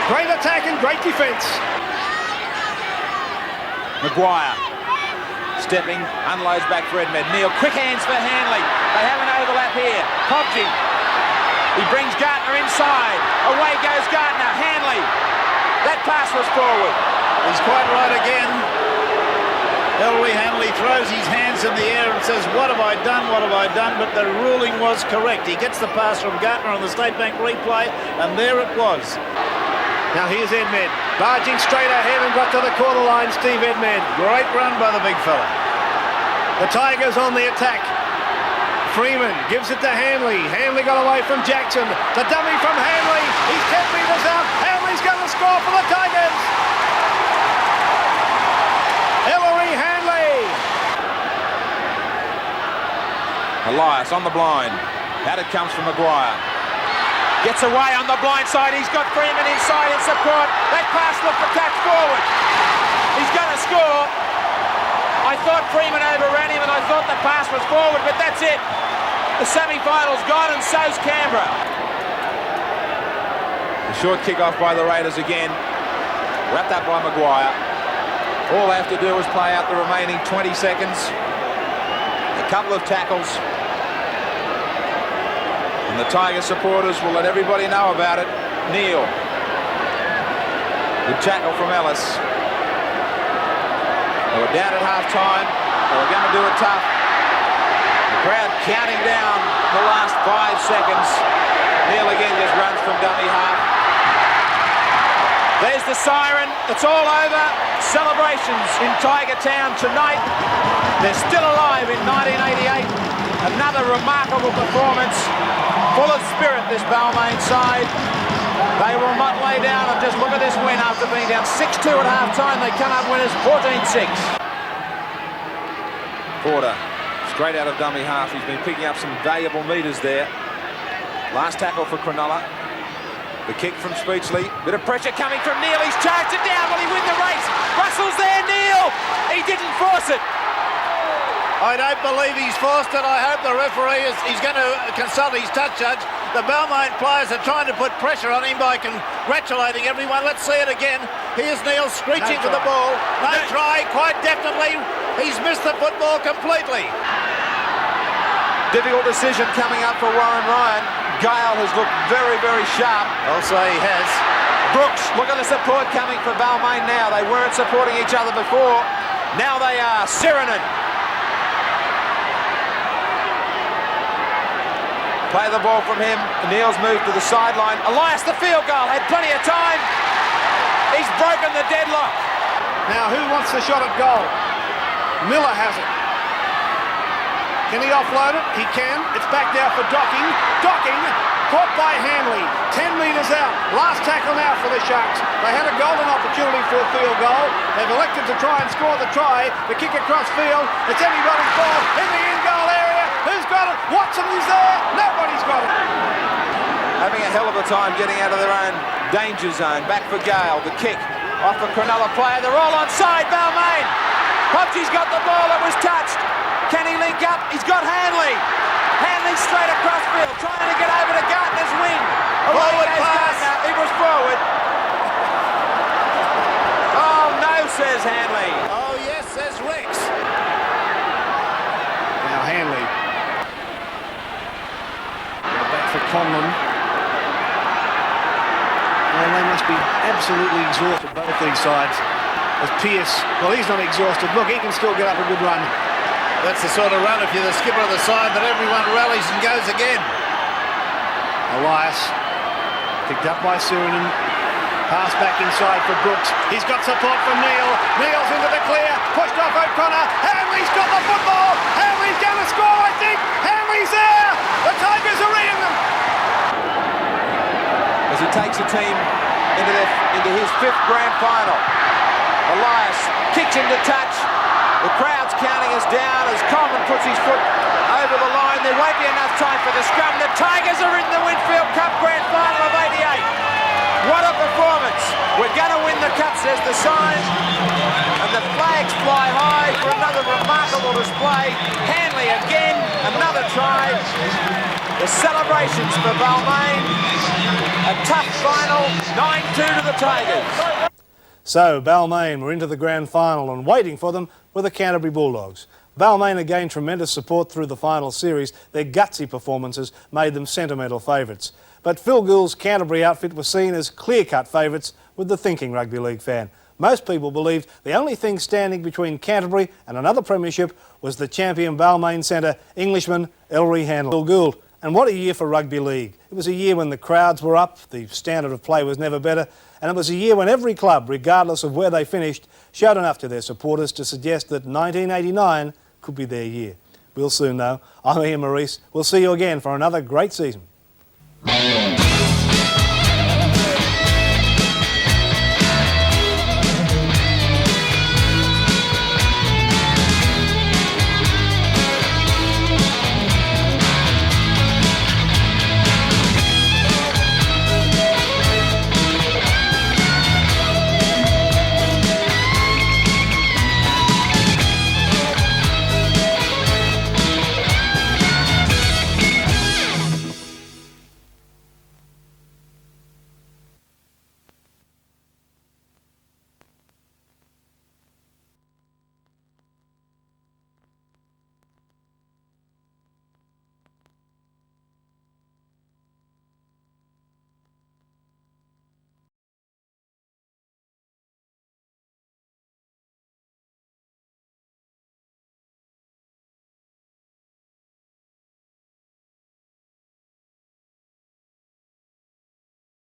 Great attack and great defence. Maguire stepping, unloads back for Edmed. Neil, quick hands for Hanley. They have an overlap here. Pobji. He brings Gartner inside. Away goes Gartner. Hanley. That pass was forward. He's quite right again. Ellery Hanley throws his hands in the air and says, what have I done, what have I done? But the ruling was correct. He gets the pass from Gartner on the State Bank replay, and there it was. Now here's Edmed, barging straight ahead and got to the corner line, Steve Edmed. Great run by the big fella. The Tigers on the attack. Freeman gives it to Hanley. Hanley got away from Jackson. The dummy from Hanley. He's 10 metres out. Hanley's going to score for the Tigers. Ellery Hanley. Elias on the blind. Out it comes from Maguire. Gets away on the blind side. He's got Freeman inside in support. That pass looked attacked forward. He's going to score. I thought Freeman overran him and I thought the pass was forward, but that's it. The semi-final's gone and so's Canberra. The short kick-off by the Raiders again. Wrapped up by Maguire. All they have to do is play out the remaining 20 seconds. A couple of tackles. And the Tiger supporters will let everybody know about it. Neil. Good tackle from Ellis. They were down at half-time. They were going to do it tough. The crowd counting down the last 5 seconds. Neil again just runs from dummy half. There's the siren. It's all over. Celebrations in Tiger Town tonight. They're still alive in 1988. Another remarkable performance. Full of spirit, this Balmain side. They will not lay down and just look at this win after being down 6-2 at half-time. They come up winners 14-6. Porter, straight out of dummy half. He's been picking up some valuable metres there. Last tackle for Cronulla. The kick from Speechley. Bit of pressure coming from Neil. He's charged it down. Will he win the race? Russell's there, Neil. He didn't force it. I don't believe he's forced it. I hope the referee he's going to consult his touch judge. The Balmain players are trying to put pressure on him by congratulating everyone. Let's see it again. Here's Neil screeching for the ball. No try, quite definitely. He's missed the football completely. Difficult decision coming up for Warren Ryan. Gale has looked very, very sharp. I'll say he has. Brooks, look at the support coming for Balmain now. They weren't supporting each other before. Now they are. Sirenen. Play the ball from him. Neil's moved to the sideline. Elias, the field goal, had plenty of time. He's broken the deadlock. Now who wants the shot at goal? Miller has it. Can he offload it? He can. It's back now for Docking. Docking, caught by Hanley. 10 metres out. Last tackle now for the Sharks. They had a golden opportunity for a field goal. They've elected to try and score the try. The kick across field. It's anybody's ball in the in-goal area. Who's got it? Watson is there. Nobody's got it. Having a hell of a time getting out of their own danger zone. Back for Gale. The kick off a Cronulla player. They're all onside. Balmain. Hopsey's got the ball. It was touched. Can he link up? He's got Hanley. Hanley straight across field. Trying to get over to Gartner's wing. Forward pass. Gartner. It was forward. Oh no, says Hanley. Oh yes, says Rex. Now Hanley. Back for Conlon. Well, they must be absolutely exhausted, both these sides. As Pearce, well, he's not exhausted. Look, he can still get up a good run. That's the sort of run, if you're the skipper of the side, that everyone rallies and goes again. Elias, picked up by Sirenen. Pass back inside for Brooks. He's got support from Neil. Neil's into the clear. Pushed off O'Connor. Hanley's got the football. Hanley's going to score, I think. Hanley's there. The Tigers are in them. As he takes the team into his 5th grand final. Elias kicks into touch. The crowd's counting us down as Coleman puts his foot over the line. There won't be enough time for the scrum. The Tigers are in the Winfield Cup Grand Final of '88. What a performance. We're going to win the Cup, says the sign. And the flags fly high for another remarkable display. Hanley again, another try. The celebrations for Balmain. A tough final, 9-2 to the Tigers. So Balmain were into the grand final, and waiting for them were the Canterbury Bulldogs. Balmain had gained tremendous support through the final series. Their gutsy performances made them sentimental favourites. But Phil Gould's Canterbury outfit was seen as clear-cut favourites with the thinking rugby league fan. Most people believed the only thing standing between Canterbury and another premiership was the champion Balmain centre, Englishman Ellery Handel. Phil Gould. And what a year for rugby league. It was a year when the crowds were up, the standard of play was never better, and it was a year when every club, regardless of where they finished, showed enough to their supporters to suggest that 1989 could be their year. We'll soon know. I'm Ian Maurice. We'll see you again for another great season.